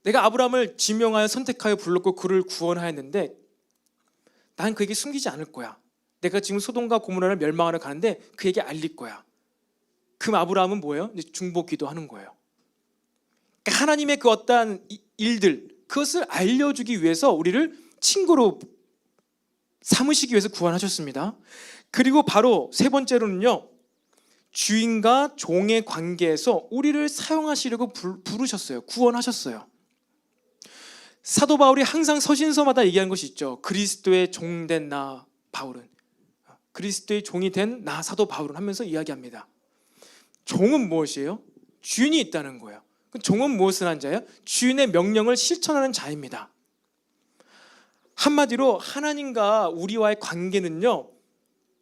내가 아브라함을 지명하여 선택하여 불렀고 그를 구원하였는데 난 그에게 숨기지 않을 거야. 내가 지금 소돔과 고모라를 멸망하러 가는데 그에게 알릴 거야. 그럼 아브라함은 뭐예요? 이제 중보 기도하는 거예요. 그러니까 하나님의 그 어떠한 일들, 그것을 알려주기 위해서 우리를 친구로 삼으시기 위해서 구원하셨습니다. 그리고 바로 세 번째로는요, 주인과 종의 관계에서 우리를 사용하시려고 부르셨어요. 구원하셨어요. 사도 바울이 항상 서신서마다 얘기하는 것이 있죠. 그리스도의 종된 나 바울은, 그리스도의 종이 된 나 사도 바울은 하면서 이야기합니다. 종은 무엇이에요? 주인이 있다는 거예요. 종은 무엇을 한 자예요? 주인의 명령을 실천하는 자입니다. 한마디로 하나님과 우리와의 관계는요,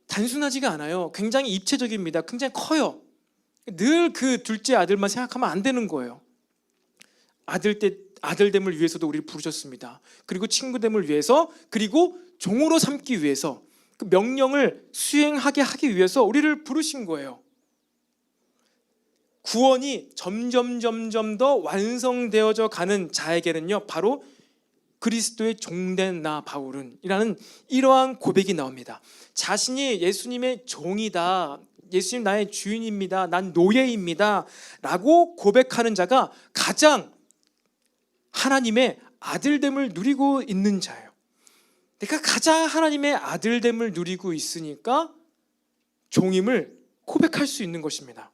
단순하지가 않아요. 굉장히 입체적입니다. 굉장히 커요. 늘 그 둘째 아들만 생각하면 안 되는 거예요. 아들됨을 위해서도 우리를 부르셨습니다. 그리고 친구됨을 위해서, 그리고 종으로 삼기 위해서, 그 명령을 수행하게 하기 위해서 우리를 부르신 거예요. 구원이 점점 더 완성되어져 가는 자에게는요, 바로 그리스도의 종된 나 바울은 이라는 이러한 고백이 나옵니다. 자신이 예수님의 종이다, 예수님 나의 주인입니다, 난 노예입니다 라고 고백하는 자가 가장 하나님의 아들됨을 누리고 있는 자예요. 내가 가장 하나님의 아들됨을 누리고 있으니까 종임을 고백할 수 있는 것입니다.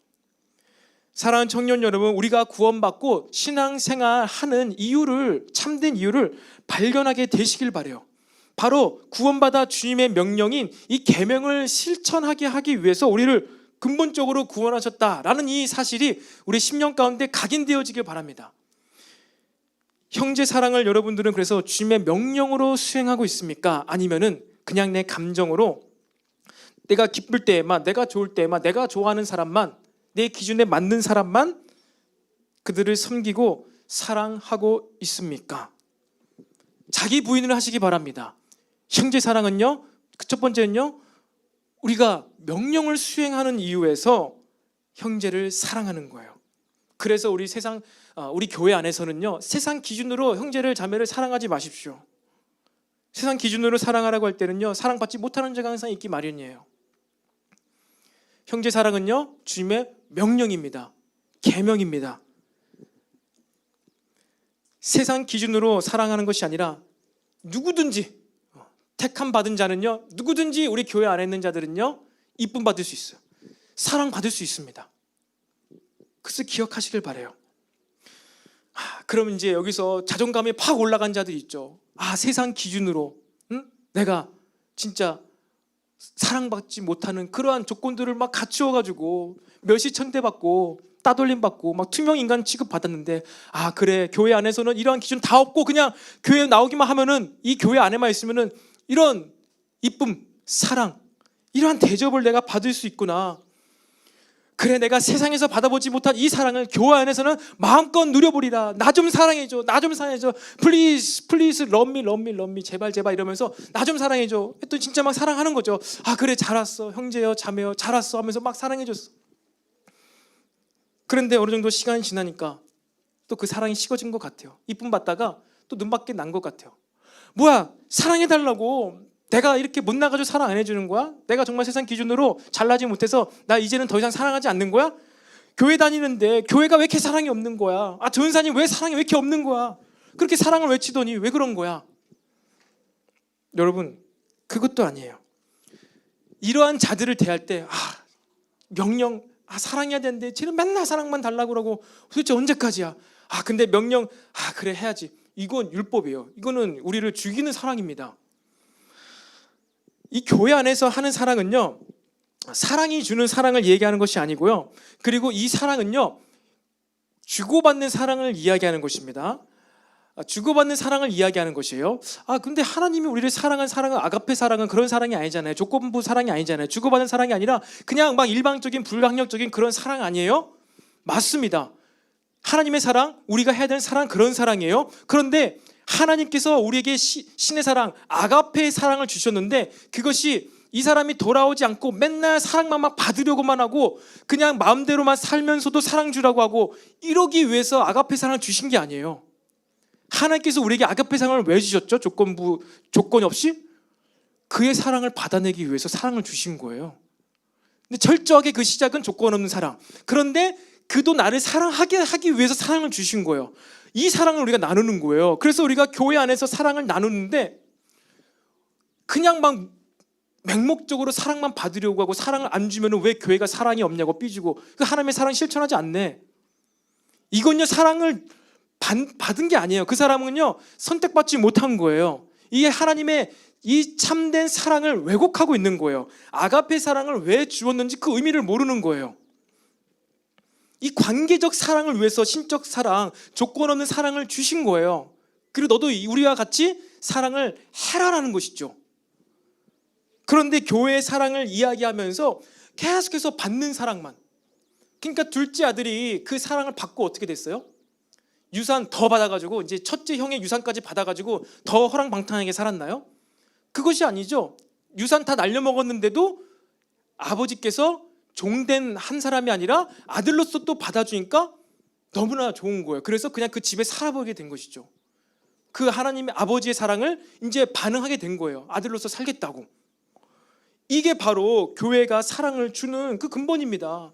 사랑하는 청년 여러분, 우리가 구원받고 신앙생활 하는 이유를, 참된 이유를 발견하게 되시길 바라요. 바로 구원받아 주님의 명령인 이 계명을 실천하게 하기 위해서 우리를 근본적으로 구원하셨다라는 이 사실이 우리 심령 가운데 각인되어지길 바랍니다. 형제 사랑을 여러분들은 그래서 주님의 명령으로 수행하고 있습니까? 아니면은 그냥 내 감정으로 내가 기쁠 때에만, 내가 좋을 때에만, 내가 좋아하는 사람만, 내 기준에 맞는 사람만 그들을 섬기고 사랑하고 있습니까? 자기 부인을 하시기 바랍니다. 형제 사랑은요, 첫 번째는요, 우리가 명령을 수행하는 이유에서 형제를 사랑하는 거예요. 그래서 우리 교회 안에서는요, 세상 기준으로 형제를 자매를 사랑하지 마십시오. 세상 기준으로 사랑하라고 할 때는요, 사랑받지 못하는 자가 항상 있기 마련이에요. 형제 사랑은요, 주님의 명령입니다. 계명입니다. 세상 기준으로 사랑하는 것이 아니라 누구든지 택함 받은 자는요, 누구든지 우리 교회 안에 있는 자들은요, 이쁨 받을 수 있어요. 사랑 받을 수 있습니다. 그래서 기억하시길 바라요. 그럼 이제 여기서 자존감이 팍 올라간 자들이 있죠. 세상 기준으로 내가 진짜 사랑받지 못하는 그러한 조건들을 막 갖추어가지고 멸시천대받고 따돌림 받고 막 투명 인간 취급받았는데, 그래, 교회 안에서는 이러한 기준 다 없고 그냥 교회 나오기만 하면은, 이 교회 안에만 있으면은 이런 이쁨, 사랑, 이러한 대접을 내가 받을 수 있구나. 그래, 내가 세상에서 받아보지 못한 이 사랑을 교회 안에서는 마음껏 누려보리라. 나 좀 사랑해줘, 나 좀 사랑해줘, 플리즈 love me, 제발 이러면서 나 좀 사랑해줘 했더니 진짜 막 사랑하는 거죠. 그래, 잘 왔어, 형제여 자매여, 잘 왔어 하면서 막 사랑해줬어. 그런데 어느 정도 시간이 지나니까 또 그 사랑이 식어진 것 같아요. 이쁨 받다가 또 눈밖에 난 것 같아요. 뭐야, 사랑해달라고 내가 이렇게 못 나가지고 사랑 안 해주는 거야? 내가 정말 세상 기준으로 잘나지 못해서 나 이제는 더 이상 사랑하지 않는 거야? 교회 다니는데 교회가 왜 이렇게 사랑이 없는 거야? 저 은사님 왜 사랑이 왜 이렇게 없는 거야? 그렇게 사랑을 외치더니 왜 그런 거야? 여러분, 그것도 아니에요. 이러한 자들을 대할 때 명령, 사랑해야 되는데 쟤는 맨날 사랑만 달라고 그러고 도대체 언제까지야? 근데 명령, 그래 해야지. 이건 율법이에요. 이거는 우리를 죽이는 사랑입니다. 이 교회 안에서 하는 사랑은요, 사랑이 주는 사랑을 얘기하는 것이 아니고요, 그리고 이 사랑은요, 주고받는 사랑을 이야기하는 것입니다. 주고받는 사랑을 이야기하는 것이에요. 근데 하나님이 우리를 사랑한 사랑은, 아가페 사랑은 그런 사랑이 아니잖아요. 조건부 사랑이 아니잖아요. 주고받는 사랑이 아니라 그냥 막 일방적인 불강력적인 그런 사랑 아니에요? 맞습니다. 하나님의 사랑, 우리가 해야 되는 사랑, 그런 사랑이에요. 그런데 하나님께서 우리에게 신의 사랑, 아가페의 사랑을 주셨는데, 그것이 이 사람이 돌아오지 않고 맨날 사랑만 막 받으려고만 하고 그냥 마음대로만 살면서도 사랑 주라고 하고 이러기 위해서 아가페 사랑을 주신 게 아니에요. 하나님께서 우리에게 아가페 사랑을 왜 주셨죠? 조건이 없이? 그의 사랑을 받아내기 위해서 사랑을 주신 거예요. 근데 철저하게 그 시작은 조건 없는 사랑. 그런데 그도 나를 사랑하게 하기 위해서 사랑을 주신 거예요. 이 사랑을 우리가 나누는 거예요. 그래서 우리가 교회 안에서 사랑을 나누는데 그냥 막 맹목적으로 사랑만 받으려고 하고 사랑을 안 주면 왜 교회가 사랑이 없냐고 삐지고, 그 하나님의 사랑 실천하지 않네. 이건요, 사랑을 받은 게 아니에요. 그 사람은요, 선택받지 못한 거예요. 이게 하나님의 이 참된 사랑을 왜곡하고 있는 거예요. 아가페 사랑을 왜 주었는지 그 의미를 모르는 거예요. 이 관계적 사랑을 위해서 신적 사랑, 조건 없는 사랑을 주신 거예요. 그리고 너도 우리와 같이 사랑을 해라라는 것이죠. 그런데 교회의 사랑을 이야기하면서 계속해서 받는 사랑만. 그러니까 둘째 아들이 그 사랑을 받고 어떻게 됐어요? 유산 더 받아가지고 이제 첫째 형의 유산까지 받아가지고 더 허랑방탕하게 살았나요? 그것이 아니죠. 유산 다 날려먹었는데도 아버지께서 종된 한 사람이 아니라 아들로서 또 받아주니까 너무나 좋은 거예요. 그래서 그냥 그 집에 살아보게 된 것이죠. 그 하나님의 아버지의 사랑을 이제 반응하게 된 거예요. 아들로서 살겠다고. 이게 바로 교회가 사랑을 주는 그 근본입니다.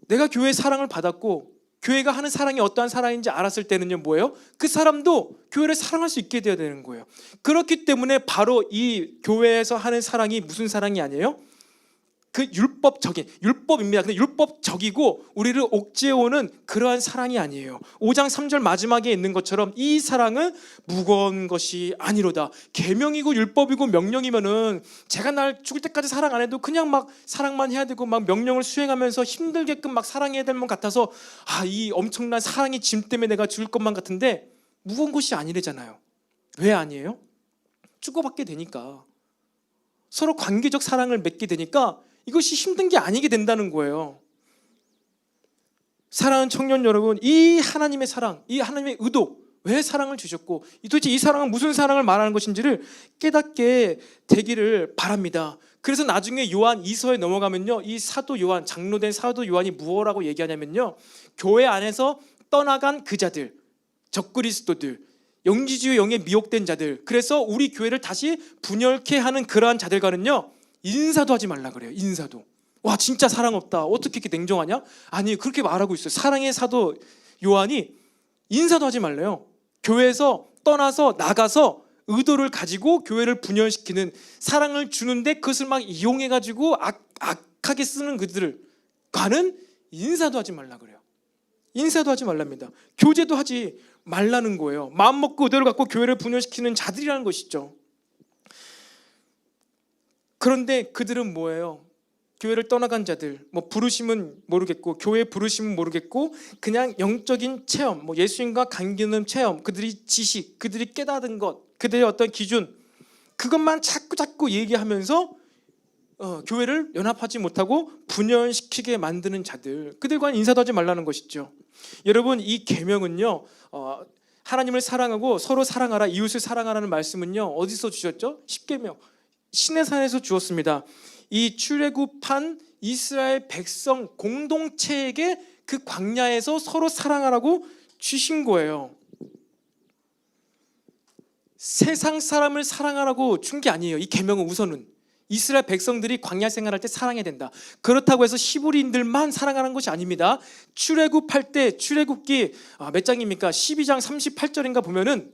내가 교회의 사랑을 받았고 교회가 하는 사랑이 어떠한 사랑인지 알았을 때는요, 뭐예요? 그 사람도 교회를 사랑할 수 있게 되어야 되는 거예요. 그렇기 때문에 바로 이 교회에서 하는 사랑이 무슨 사랑이 아니에요? 그 율법입니다. 근데 율법적이고 우리를 옥죄어오는 그러한 사랑이 아니에요. 5장 3절 마지막에 있는 것처럼 이 사랑은 무거운 것이 아니로다. 계명이고 율법이고 명령이면은 제가 날 죽을 때까지 사랑 안 해도 그냥 막 사랑만 해야 되고 막 명령을 수행하면서 힘들게끔 막 사랑해야 될 것 같아서 이 엄청난 사랑의 짐 때문에 내가 죽을 것만 같은데 무거운 것이 아니래잖아요. 왜 아니에요? 주고받게 되니까, 서로 관계적 사랑을 맺게 되니까 이것이 힘든 게 아니게 된다는 거예요. 사랑하는 청년 여러분, 이 하나님의 사랑, 이 하나님의 의도, 왜 사랑을 주셨고 도대체 이 사랑은 무슨 사랑을 말하는 것인지를 깨닫게 되기를 바랍니다. 그래서 나중에 요한 2서에 넘어가면요, 이 사도 요한, 장로된 사도 요한이 무엇라고 얘기하냐면요, 교회 안에서 떠나간 그 자들, 적그리스도들, 영지주의 영에 미혹된 자들, 그래서 우리 교회를 다시 분열케 하는 그러한 자들과는요 인사도 하지 말라 그래요. 인사도. 와, 진짜 사랑 없다, 어떻게 이렇게 냉정하냐? 아니, 그렇게 말하고 있어요. 사랑의 사도 요한이 인사도 하지 말래요. 교회에서 떠나서 나가서 의도를 가지고 교회를 분열시키는, 사랑을 주는데 그것을 막 이용해가지고 악하게 쓰는 그들과는 인사도 하지 말라 그래요. 인사도 하지 말랍니다. 교제도 하지 말라는 거예요. 마음 먹고 의도를 갖고 교회를 분열시키는 자들이라는 것이죠. 그런데 그들은 뭐예요? 교회를 떠나간 자들, 부르심은 모르겠고 교회 부르심은 모르겠고 그냥 영적인 체험, 예수님과 관계는 체험, 그들이 지식, 그들이 깨닫은 것, 그들의 어떤 기준, 그것만 자꾸 얘기하면서 교회를 연합하지 못하고 분열시키게 만드는 자들, 그들과는 인사도 하지 말라는 것이죠. 여러분, 이 계명은요, 하나님을 사랑하고 서로 사랑하라, 이웃을 사랑하라는 말씀은요 어디서 주셨죠? 십계명, 시내산에서 주었습니다. 이 출애굽한 이스라엘 백성 공동체에게 그 광야에서 서로 사랑하라고 주신 거예요. 세상 사람을 사랑하라고 준 게 아니에요. 이 계명은 우선은 이스라엘 백성들이 광야 생활할 때 사랑해야 된다. 그렇다고 해서 히브리인들만 사랑하는 것이 아닙니다. 출애굽할 때, 출애굽기 몇 장입니까? 12장 38절인가 보면은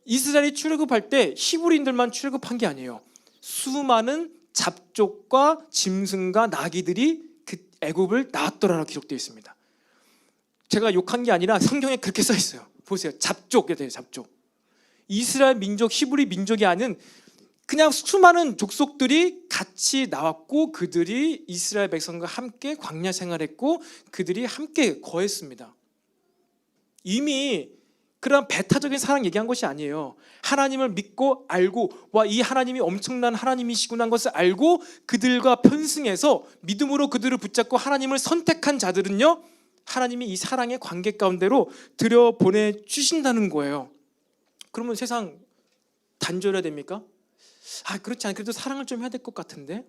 이스라엘이 출애굽할 때 히브리인들만 출애굽한 게 아니에요. 수많은 잡족과 짐승과 나귀들이 그 애굽을 나왔더라라고 기록되어 있습니다. 제가 욕한 게 아니라 성경에 그렇게 써 있어요. 보세요. 잡족이 돼요. 잡족. 이스라엘 민족, 히브리 민족이 아닌 그냥 수많은 족속들이 같이 나왔고 그들이 이스라엘 백성과 함께 광야 생활했고 그들이 함께 거했습니다. 이미 그런 배타적인 사랑 얘기한 것이 아니에요. 하나님을 믿고 알고, 와, 이 하나님이 엄청난 하나님이시구나 하는 것을 알고 그들과 편승해서 믿음으로 그들을 붙잡고 하나님을 선택한 자들은요, 하나님이 이 사랑의 관계 가운데로 들여보내 주신다는 거예요. 그러면 세상 단절해야 됩니까? 그렇지 않아요. 그래도 사랑을 좀 해야 될 것 같은데.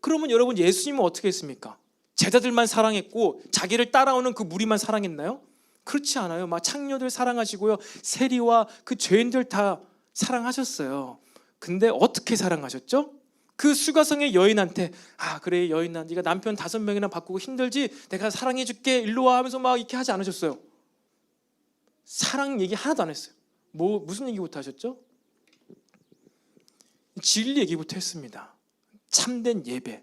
그러면 여러분, 예수님은 어떻게 했습니까? 제자들만 사랑했고 자기를 따라오는 그 무리만 사랑했나요? 그렇지 않아요. 막 창녀들 사랑하시고요, 세리와 그 죄인들 다 사랑하셨어요. 근데 어떻게 사랑하셨죠? 그 수가성의 여인한테 그래 여인아, 네가 남편 5명이나 바꾸고 힘들지? 내가 사랑해줄게, 일로 와 하면서 막 이렇게 하지 않으셨어요. 사랑 얘기 하나도 안 했어요. 무슨 얘기부터 하셨죠? 진리 얘기부터 했습니다. 참된 예배,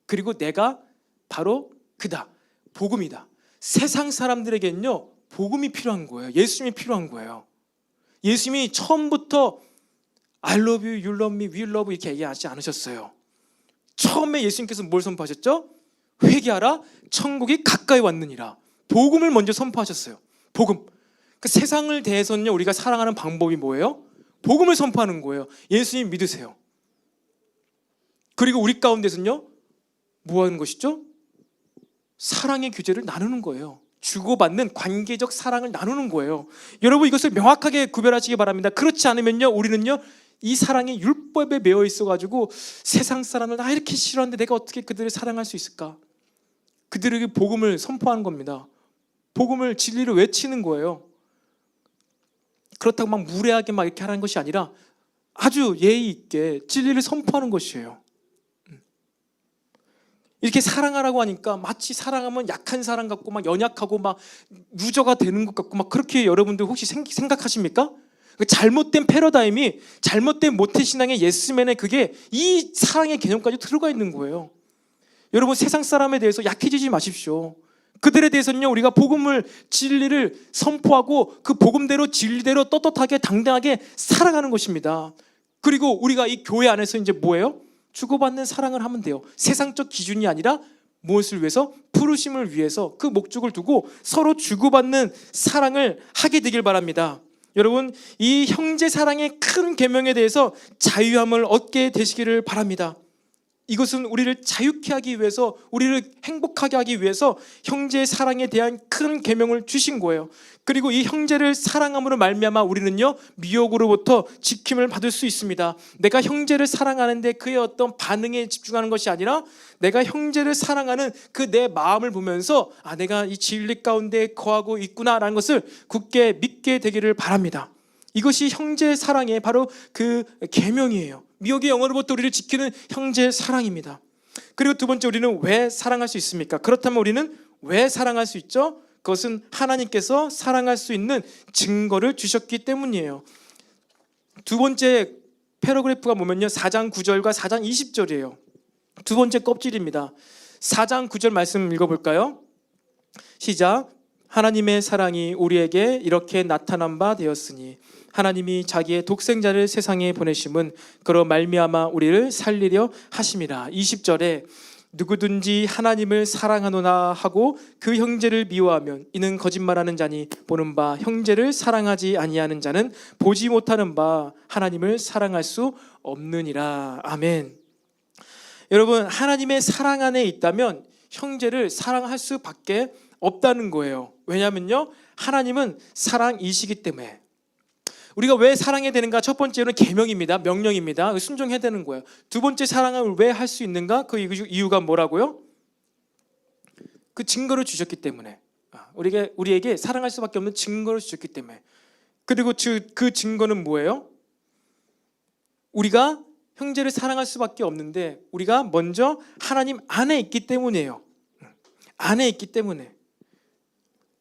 그리고 내가 바로 그다, 복음이다. 세상 사람들에게는요 복음이 필요한 거예요. 예수님이 필요한 거예요. 예수님이 처음부터 I love you, you love me, we love you 이렇게 얘기하지 않으셨어요. 처음에 예수님께서 뭘 선포하셨죠? 회개하라, 천국이 가까이 왔느니라. 복음을 먼저 선포하셨어요. 복음. 그 세상을 대해서는요 우리가 사랑하는 방법이 뭐예요? 복음을 선포하는 거예요. 예수님 믿으세요. 그리고 우리 가운데서는요 뭐 하는 것이죠? 사랑의 규제를 나누는 거예요. 주고받는 관계적 사랑을 나누는 거예요. 여러분, 이것을 명확하게 구별하시기 바랍니다. 그렇지 않으면요 우리는요 이 사랑이 율법에 매여 있어가지고 세상 사람을 나 이렇게 싫어하는데 내가 어떻게 그들을 사랑할 수 있을까? 그들에게 복음을 선포하는 겁니다. 복음을, 진리를 외치는 거예요. 그렇다고 막 무례하게 막 이렇게 하는 것이 아니라 아주 예의 있게 진리를 선포하는 것이에요. 이렇게 사랑하라고 하니까 마치 사랑하면 약한 사람 같고 막 연약하고 막 루저가 되는 것 같고 막 그렇게 여러분들 혹시 생각하십니까? 그 잘못된 패러다임이 잘못된 모태신앙의 예스맨의 그게 이 사랑의 개념까지 들어가 있는 거예요. 여러분 세상 사람에 대해서 약해지지 마십시오. 그들에 대해서는요 우리가 복음을 진리를 선포하고 그 복음대로 진리대로 떳떳하게 당당하게 살아가는 것입니다. 그리고 우리가 이 교회 안에서 이제 뭐예요? 주고받는 사랑을 하면 돼요. 세상적 기준이 아니라 무엇을 위해서? 부르심을 위해서 그 목적을 두고 서로 주고받는 사랑을 하게 되길 바랍니다. 여러분 이 형제 사랑의 큰 계명에 대해서 자유함을 얻게 되시기를 바랍니다. 이것은 우리를 자유케 하기 위해서 우리를 행복하게 하기 위해서 형제의 사랑에 대한 큰 계명을 주신 거예요. 그리고 이 형제를 사랑함으로 말미암아 우리는요 미혹으로부터 지킴을 받을 수 있습니다. 내가 형제를 사랑하는데 그의 어떤 반응에 집중하는 것이 아니라 내가 형제를 사랑하는 그 내 마음을 보면서 아 내가 이 진리 가운데 거하고 있구나라는 것을 굳게 믿게 되기를 바랍니다. 이것이 형제의 사랑의 바로 그 계명이에요. 미혹의 영으로부터 우리를 지키는 형제의 사랑입니다. 그리고 두 번째 우리는 왜 사랑할 수 있습니까? 그렇다면 우리는 왜 사랑할 수 있죠? 그것은 하나님께서 사랑할 수 있는 증거를 주셨기 때문이에요. 두 번째 패러그래프가 보면요 4장 9절과 4장 20절이에요. 두 번째 껍질입니다. 4장 9절 말씀 읽어볼까요? 시작. 하나님의 사랑이 우리에게 이렇게 나타난 바 되었으니 하나님이 자기의 독생자를 세상에 보내심은 그로 말미암아 우리를 살리려 하심이라. 20절에 누구든지 하나님을 사랑하노나 하고 그 형제를 미워하면 이는 거짓말하는 자니 보는 바 형제를 사랑하지 아니하는 자는 보지 못하는 바 하나님을 사랑할 수 없느니라. 아멘. 여러분 하나님의 사랑 안에 있다면 형제를 사랑할 수밖에 없다는 거예요. 왜냐하면요 하나님은 사랑이시기 때문에. 우리가 왜 사랑해야 되는가? 첫 번째는 계명입니다. 명령입니다. 순종해야 되는 거예요. 두 번째 사랑을 왜 할 수 있는가? 그 이유가 뭐라고요? 그 증거를 주셨기 때문에. 우리에게 사랑할 수밖에 없는 증거를 주셨기 때문에. 그리고 그 증거는 뭐예요? 우리가 형제를 사랑할 수밖에 없는데 우리가 먼저 하나님 안에 있기 때문이에요. 안에 있기 때문에.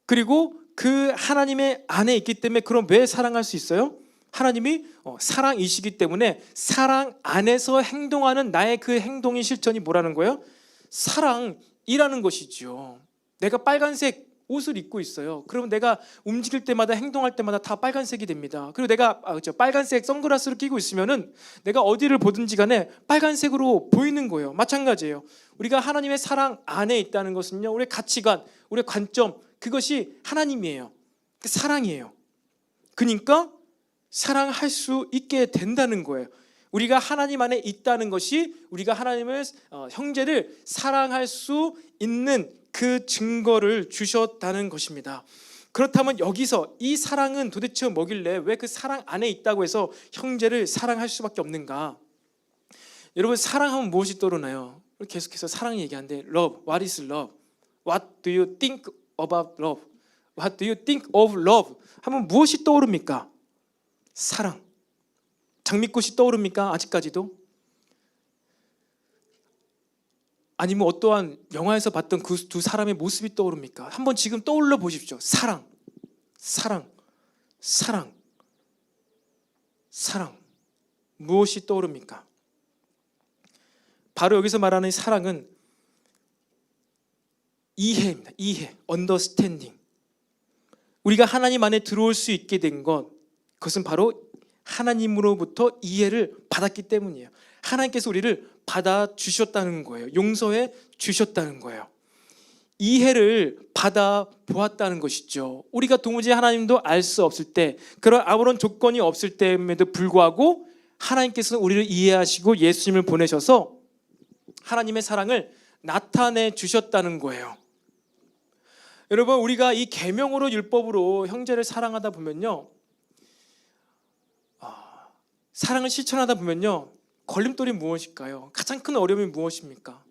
그리고 그 하나님의 안에 있기 때문에 그럼 왜 사랑할 수 있어요? 하나님이 사랑이시기 때문에 사랑 안에서 행동하는 나의 그 행동의 실천이 뭐라는 거예요? 사랑이라는 것이죠. 내가 빨간색 옷을 입고 있어요. 그러면 내가 움직일 때마다 행동할 때마다 다 빨간색이 됩니다. 그리고 내가 빨간색 선글라스를 끼고 있으면은 내가 어디를 보든지 간에 빨간색으로 보이는 거예요. 마찬가지예요. 우리가 하나님의 사랑 안에 있다는 것은요. 우리의 가치관, 우리의 관점 그것이 하나님이에요. 사랑이에요. 그러니까 사랑할 수 있게 된다는 거예요. 우리가 하나님 안에 있다는 것이 우리가 하나님을 형제를 사랑할 수 있는 그 증거를 주셨다는 것입니다. 그렇다면 여기서 이 사랑은 도대체 뭐길래 왜 그 사랑 안에 있다고 해서 형제를 사랑할 수밖에 없는가? 여러분 사랑하면 무엇이 떠오르나요? 계속해서 사랑 얘기하는데 love, what is love? What do you think about love? What do you think of love? 하면 무엇이 떠오릅니까? 사랑. 장미꽃이 떠오릅니까? 아직까지도? 아니면 어떠한 영화에서 봤던 그 두 사람의 모습이 떠오릅니까? 한번 지금 떠올려 보십시오. 사랑, 사랑, 사랑, 사랑. 무엇이 떠오릅니까? 바로 여기서 말하는 사랑은 이해입니다. 이해, understanding. 우리가 하나님 안에 들어올 수 있게 된 것, 그것은 바로 하나님으로부터 이해를 받았기 때문이에요. 하나님께서 우리를 받아주셨다는 거예요. 용서해 주셨다는 거예요. 이해를 받아 보았다는 것이죠. 우리가 도무지 하나님도 알 수 없을 때, 그런 아무런 조건이 없을 때에도 불구하고 하나님께서 우리를 이해하시고 예수님을 보내셔서 하나님의 사랑을 나타내 주셨다는 거예요. 여러분 우리가 이 계명으로 율법으로 형제를 사랑하다 보면요, 사랑을 실천하다 보면요, 걸림돌이 무엇일까요? 가장 큰 어려움이 무엇입니까?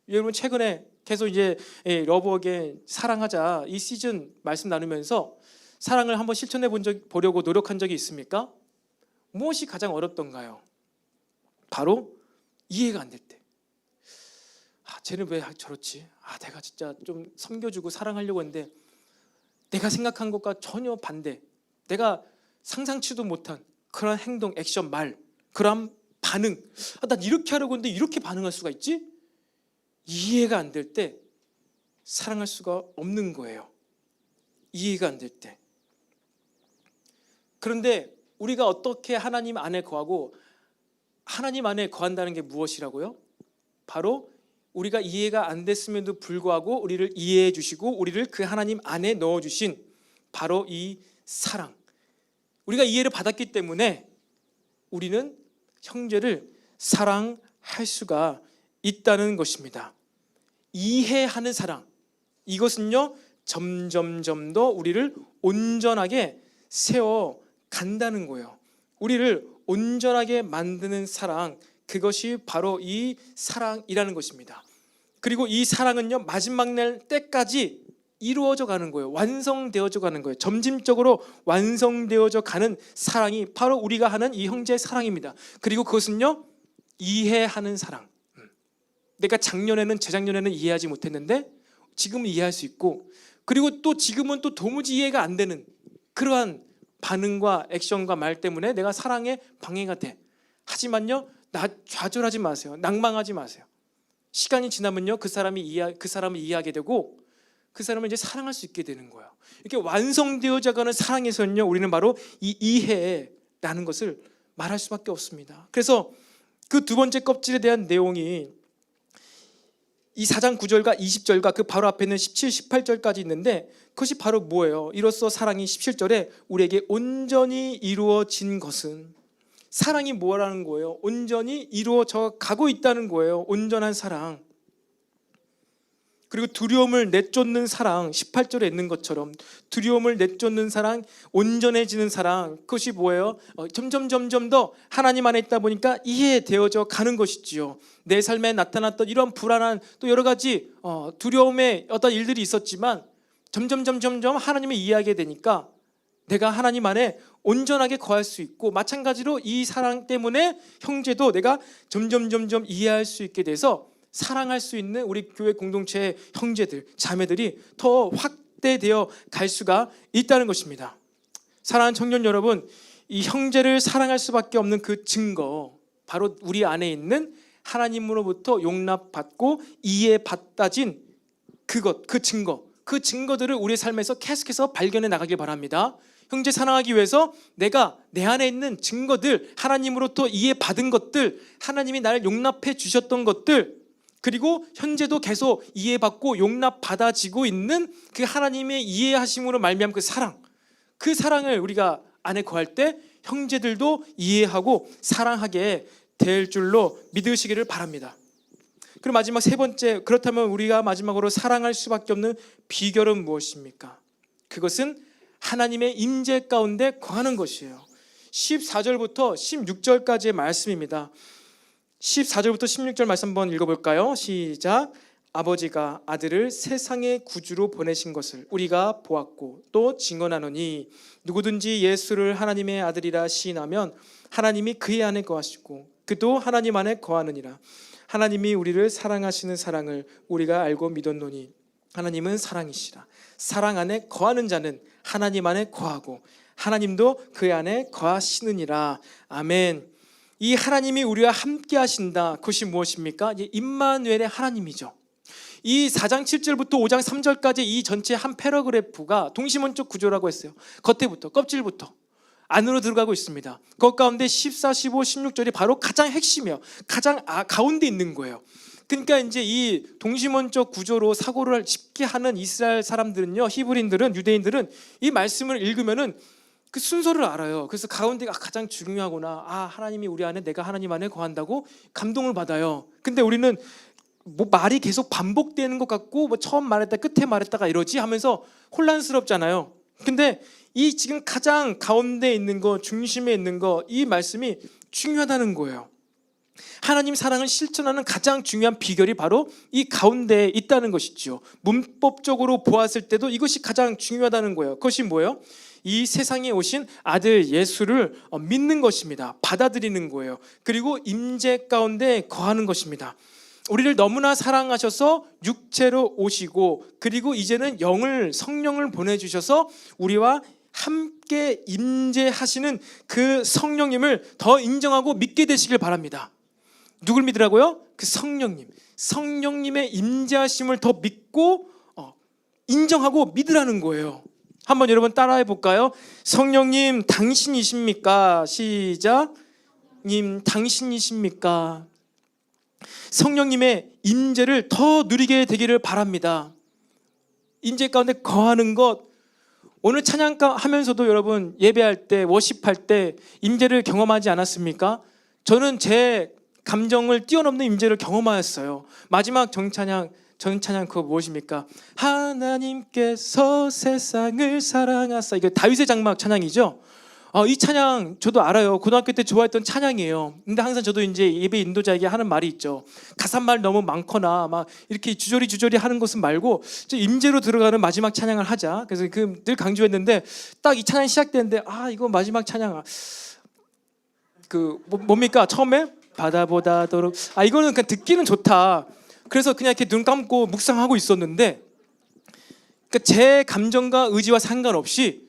여러분 최근에 계속 이제 러브에게 사랑하자 이 시즌 말씀 나누면서 사랑을 한번 실천해 보려고 노력한 적이 있습니까? 무엇이 가장 어렵던가요? 바로 이해가 안 될 때. 쟤는 왜 저렇지? 내가 진짜 좀 섬겨주고 사랑하려고 했는데 내가 생각한 것과 전혀 반대, 내가 상상치도 못한 그런 행동, 액션, 말, 그런 반응, 난 이렇게 하려고 했는데 이렇게 반응할 수가 있지? 이해가 안 될 때 사랑할 수가 없는 거예요. 이해가 안 될 때. 그런데 우리가 어떻게 하나님 안에 거하고, 하나님 안에 거한다는 게 무엇이라고요? 바로 우리가 이해가 안 됐음에도 불구하고 우리를 이해해 주시고 우리를 그 하나님 안에 넣어 주신 바로 이 사랑. 우리가 이해를 받았기 때문에 우리는 형제를 사랑할 수가 있다는 것입니다. 이해하는 사랑, 이것은요 점점점 더 우리를 온전하게 세워 간다는 거예요. 우리를 온전하게 만드는 사랑, 그것이 바로 이 사랑이라는 것입니다. 그리고 이 사랑은요 마지막 날 때까지 이루어져 가는 거예요. 완성되어져 가는 거예요. 점진적으로 완성되어져 가는 사랑이 바로 우리가 하는 이 형제의 사랑입니다. 그리고 그것은요 이해하는 사랑. 내가 작년에는, 재작년에는 이해하지 못했는데 지금은 이해할 수 있고, 그리고 또 지금은 또 도무지 이해가 안 되는 그러한 반응과 액션과 말 때문에 내가 사랑에 방해가 돼. 하지만요 좌절하지 마세요. 낭망하지 마세요. 시간이 지나면요 그 사람을 이해하게 되고 그 사람을 이제 사랑할 수 있게 되는 거예요. 이렇게 완성되어져 가는 사랑에서는요 우리는 바로 이 이해라는 것을 말할 수밖에 없습니다. 그래서 그 두 번째 껍질에 대한 내용이 이 4장 9절과 20절과 그 바로 앞에는 17, 18절까지 있는데, 그것이 바로 뭐예요? 이로써 사랑이 17절에 우리에게 온전히 이루어진 것은, 사랑이 뭐라는 거예요? 온전히 이루어져 가고 있다는 거예요. 온전한 사랑. 그리고 두려움을 내쫓는 사랑, 18절에 있는 것처럼 두려움을 내쫓는 사랑, 온전해지는 사랑, 그것이 뭐예요? 점점 더 하나님 안에 있다 보니까 이해되어져 가는 것이지요. 내 삶에 나타났던 이런 불안한 또 여러 가지 두려움의 어떤 일들이 있었지만 점점 하나님을 이해하게 되니까 내가 하나님 안에 온전하게 거할 수 있고, 마찬가지로 이 사랑 때문에 형제도 내가 점점 이해할 수 있게 돼서 사랑할 수 있는 우리 교회 공동체의 형제들, 자매들이 더 확대되어 갈 수가 있다는 것입니다. 사랑하는 청년 여러분, 이 형제를 사랑할 수밖에 없는 그 증거, 바로 우리 안에 있는 하나님으로부터 용납받고 이해받아진 그것, 그 증거들을 우리의 삶에서 계속해서 발견해 나가길 바랍니다. 형제 사랑하기 위해서 내가 내 안에 있는 증거들, 하나님으로부터 이해받은 것들, 하나님이 나를 용납해 주셨던 것들, 그리고 현재도 계속 이해받고 용납받아지고 있는 그 하나님의 이해하심으로 말미암은 그 사랑을 우리가 안에 거할 때 형제들도 이해하고 사랑하게 될 줄로 믿으시기를 바랍니다. 그리고 마지막 세 번째, 그렇다면 우리가 마지막으로 사랑할 수밖에 없는 비결은 무엇입니까? 그것은 하나님의 임재 가운데 거하는 것이에요. 14절부터 16절까지의 말씀입니다. 14절부터 16절 말씀 한번 읽어볼까요? 시작. 아버지가 아들을 세상의 구주로 보내신 것을 우리가 보았고 또 증언하노니, 누구든지 예수를 하나님의 아들이라 시인하면 하나님이 그의 안에 거하시고 그도 하나님 안에 거하느니라. 하나님이 우리를 사랑하시는 사랑을 우리가 알고 믿었노니, 하나님은 사랑이시라. 사랑 안에 거하는 자는 하나님 안에 거하고 하나님도 그 안에 거하시느니라. 아멘. 이 하나님이 우리와 함께 하신다, 그것이 무엇입니까? 임마누엘의 하나님이죠. 이 4장 7절부터 5장 3절까지 이 전체 한 패러그래프가 동시문적 구조라고 했어요. 겉에부터, 껍질부터 안으로 들어가고 있습니다. 그 가운데 14, 15, 16절이 바로 가장 핵심이에요. 가장 가운데 있는 거예요. 그러니까 이제 이 동시문적 구조로 사고를 쉽게 하는 이스라엘 사람들은요, 히브리인들은, 유대인들은 이 말씀을 읽으면은 그 순서를 알아요. 그래서 가운데가 가장 중요하구나. 하나님이 우리 안에, 내가 하나님 안에 거한다고 감동을 받아요. 근데 우리는 말이 계속 반복되는 것 같고 처음 말했다 끝에 말했다가 이러지 하면서 혼란스럽잖아요. 근데 이 지금 가장 가운데 있는 거, 중심에 있는 거, 이 말씀이 중요하다는 거예요. 하나님 사랑을 실천하는 가장 중요한 비결이 바로 이 가운데에 있다는 것이죠. 문법적으로 보았을 때도 이것이 가장 중요하다는 거예요. 그것이 뭐예요? 이 세상에 오신 아들 예수를 믿는 것입니다. 받아들이는 거예요. 그리고 임재 가운데 거하는 것입니다. 우리를 너무나 사랑하셔서 육체로 오시고 그리고 이제는 성령을 보내주셔서 우리와 함께 임재하시는 그 성령님을 더 인정하고 믿게 되시길 바랍니다. 누굴 믿으라고요? 그 성령님의 임재하심을 더 믿고 인정하고 믿으라는 거예요. 한번 여러분 따라해 볼까요? 성령님 당신이십니까? 시작. 님 당신이십니까? 성령님의 임재를 더 누리게 되기를 바랍니다. 임재 가운데 거하는 것, 오늘 찬양가 하면서도 여러분 예배할 때 워십할 때 임재를 경험하지 않았습니까? 저는 제 감정을 뛰어넘는 임재를 경험하였어요. 마지막 전찬양 그거 무엇입니까? 하나님께서 세상을 사랑하사. 이거 다윗의 장막 찬양이죠. 이 찬양 저도 알아요. 고등학교 때 좋아했던 찬양이에요. 근데 항상 저도 이제 예배 인도자에게 하는 말이 있죠. 가사말 너무 많거나 막 이렇게 주저리 하는 것은 말고 임재로 들어가는 마지막 찬양을 하자. 그래서 늘 강조했는데 딱 이 찬양 시작되는데 이거 마지막 찬양 뭡니까? 처음에 바다보다도록 이거는 그냥 듣기는 좋다. 그래서 그냥 이렇게 눈 감고 묵상하고 있었는데 그러니까 제 감정과 의지와 상관없이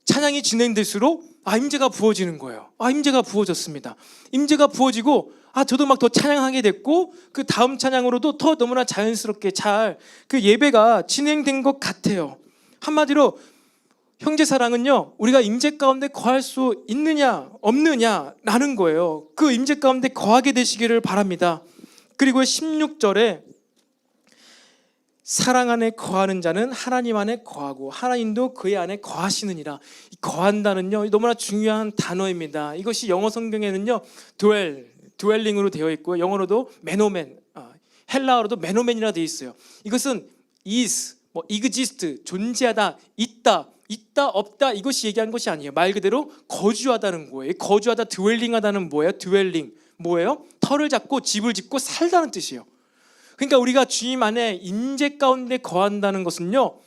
찬양이 진행될수록 임재가 부어지는 거예요. 임재가 부어졌습니다. 임재가 부어지고 저도 막 더 찬양하게 됐고 그 다음 찬양으로도 더 너무나 자연스럽게 잘 그 예배가 진행된 것 같아요. 한마디로 형제 사랑은요, 우리가 임재 가운데 거할 수 있느냐 없느냐라는 거예요. 그 임재 가운데 거하게 되시기를 바랍니다. 그리고 16절에 사랑 안에 거하는 자는 하나님 안에 거하고 하나님도 그의 안에 거하시느니라. 이 거한다는요 너무나 중요한 단어입니다. 이것이 영어 성경에는요 dwelling으로 되어 있고요, 영어로도 메노멘, 헬라어로도 메노멘이라 되어 있어요. 이것은 is, exist, 존재하다, 있다 없다 이것이 얘기한 것이 아니에요. 말 그대로 거주하다는 거예요. 거주하다, dwelling하다는 뭐예요? dwelling 뭐예요? 터를 잡고 집을 짓고 살다는 뜻이에요. 그러니까 우리가 주님 안에 임재 가운데 거한다는 것은요,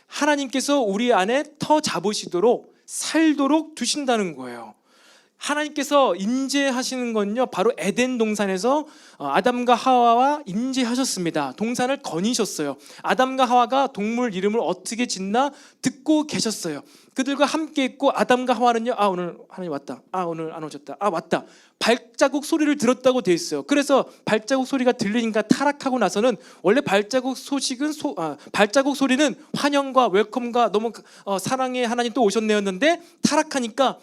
하나님께서 우리 안에 터 잡으시도록 살도록 두신다는 거예요. 하나님께서 임재하시는 건요 바로 에덴 동산에서 아담과 하와와 임재하셨습니다. 동산을 거니셨어요. 아담과 하와가 동물 이름을 어떻게 짓나 듣고 계셨어요. 그들과 함께 있고 아담과 하와는요 오늘 하나님 왔다, 오늘 안 오셨다, 왔다, 발자국 소리를 들었다고 돼 있어요. 그래서 발자국 소리가 들리니까 타락하고 나서는 원래 발자국 소리는 환영과 웰컴과 너무 사랑의 하나님 또 오셨네였는데 타락하니까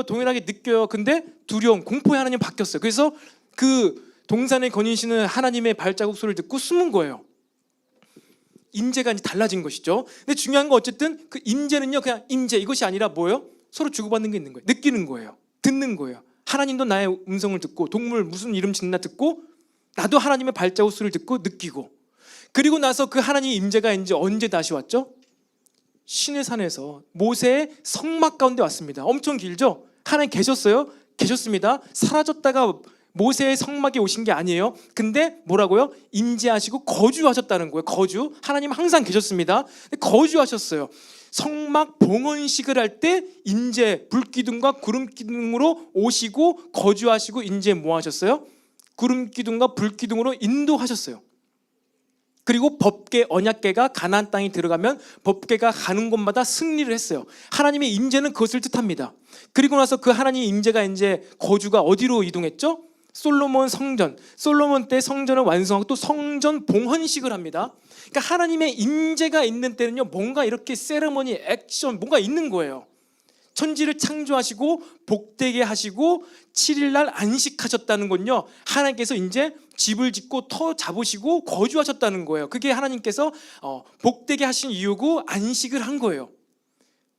동일하게 느껴요. 근데 두려움, 공포의 하나님 바뀌었어요. 그래서 그 동산에 거니시는 하나님의 발자국 소리를 듣고 숨은 거예요. 임재가 이제 달라진 것이죠. 근데 중요한 건 어쨌든 그 임재는요 그냥 임재 이것이 아니라 뭐예요? 서로 주고받는 게 있는 거예요. 느끼는 거예요. 듣는 거예요. 하나님도 나의 음성을 듣고 동물 무슨 이름 짓나 듣고 나도 하나님의 발자국 소리를 듣고 느끼고, 그리고 나서 그 하나님의 임재가 이제 언제 다시 왔죠? 시내산에서 모세의 성막 가운데 왔습니다. 엄청 길죠? 하나님 계셨어요? 계셨습니다. 사라졌다가 모세의 성막에 오신 게 아니에요. 근데 뭐라고요? 임재하시고 거주하셨다는 거예요. 거주. 하나님 항상 계셨습니다. 거주하셨어요. 성막 봉헌식을 할 때 임재 불기둥과 구름기둥으로 오시고 거주하시고 임재 뭐 하셨어요? 구름기둥과 불기둥으로 인도하셨어요. 그리고 법궤, 언약궤가 가나안 땅에 들어가면 법궤가 가는 곳마다 승리를 했어요. 하나님의 임재는 그것을 뜻합니다. 그리고 나서 그 하나님의 임재가 이제 거주가 어디로 이동했죠? 솔로몬 성전. 솔로몬 때 성전을 완성하고 또 성전 봉헌식을 합니다. 그러니까 하나님의 임재가 있는 때는요 뭔가 이렇게 세레머니, 액션 뭔가 있는 거예요. 천지를 창조하시고 복되게 하시고 7일날 안식하셨다는 건요 하나님께서 이제 집을 짓고 터 잡으시고 거주하셨다는 거예요. 그게 하나님께서 복되게 하신 이유고 안식을 한 거예요.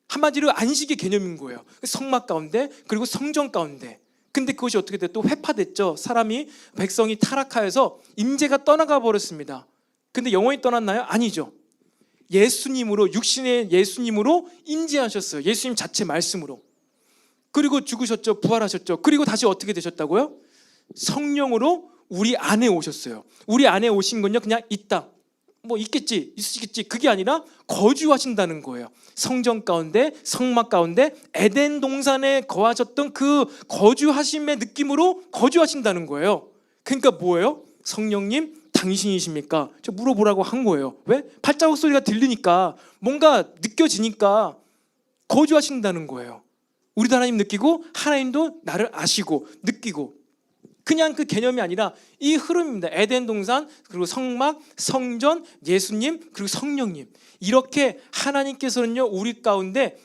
한마디로 안식의 개념인 거예요. 성막 가운데 그리고 성전 가운데. 근데 그것이 어떻게 됐죠? 또 회파됐죠. 백성이 타락하여서 임재가 떠나가 버렸습니다. 근데 영원히 떠났나요? 아니죠. 예수님으로, 육신의 예수님으로 임재하셨어요. 예수님 자체 말씀으로. 그리고 죽으셨죠. 부활하셨죠. 그리고 다시 어떻게 되셨다고요? 성령으로 우리 안에 오셨어요. 우리 안에 오신 건요 그냥 있다, 있겠지, 있으시겠지, 그게 아니라 거주하신다는 거예요. 성전 가운데, 성막 가운데, 에덴 동산에 거하셨던 그 거주하심의 느낌으로 거주하신다는 거예요. 그러니까 뭐예요? 성령님 당신이십니까? 저 물어보라고 한 거예요. 왜? 발자국 소리가 들리니까, 뭔가 느껴지니까 거주하신다는 거예요. 우리도 하나님 느끼고 하나님도 나를 아시고 느끼고, 그냥 그 개념이 아니라 이 흐름입니다. 에덴 동산, 그리고 성막, 성전, 예수님, 그리고 성령님, 이렇게 하나님께서는요 우리 가운데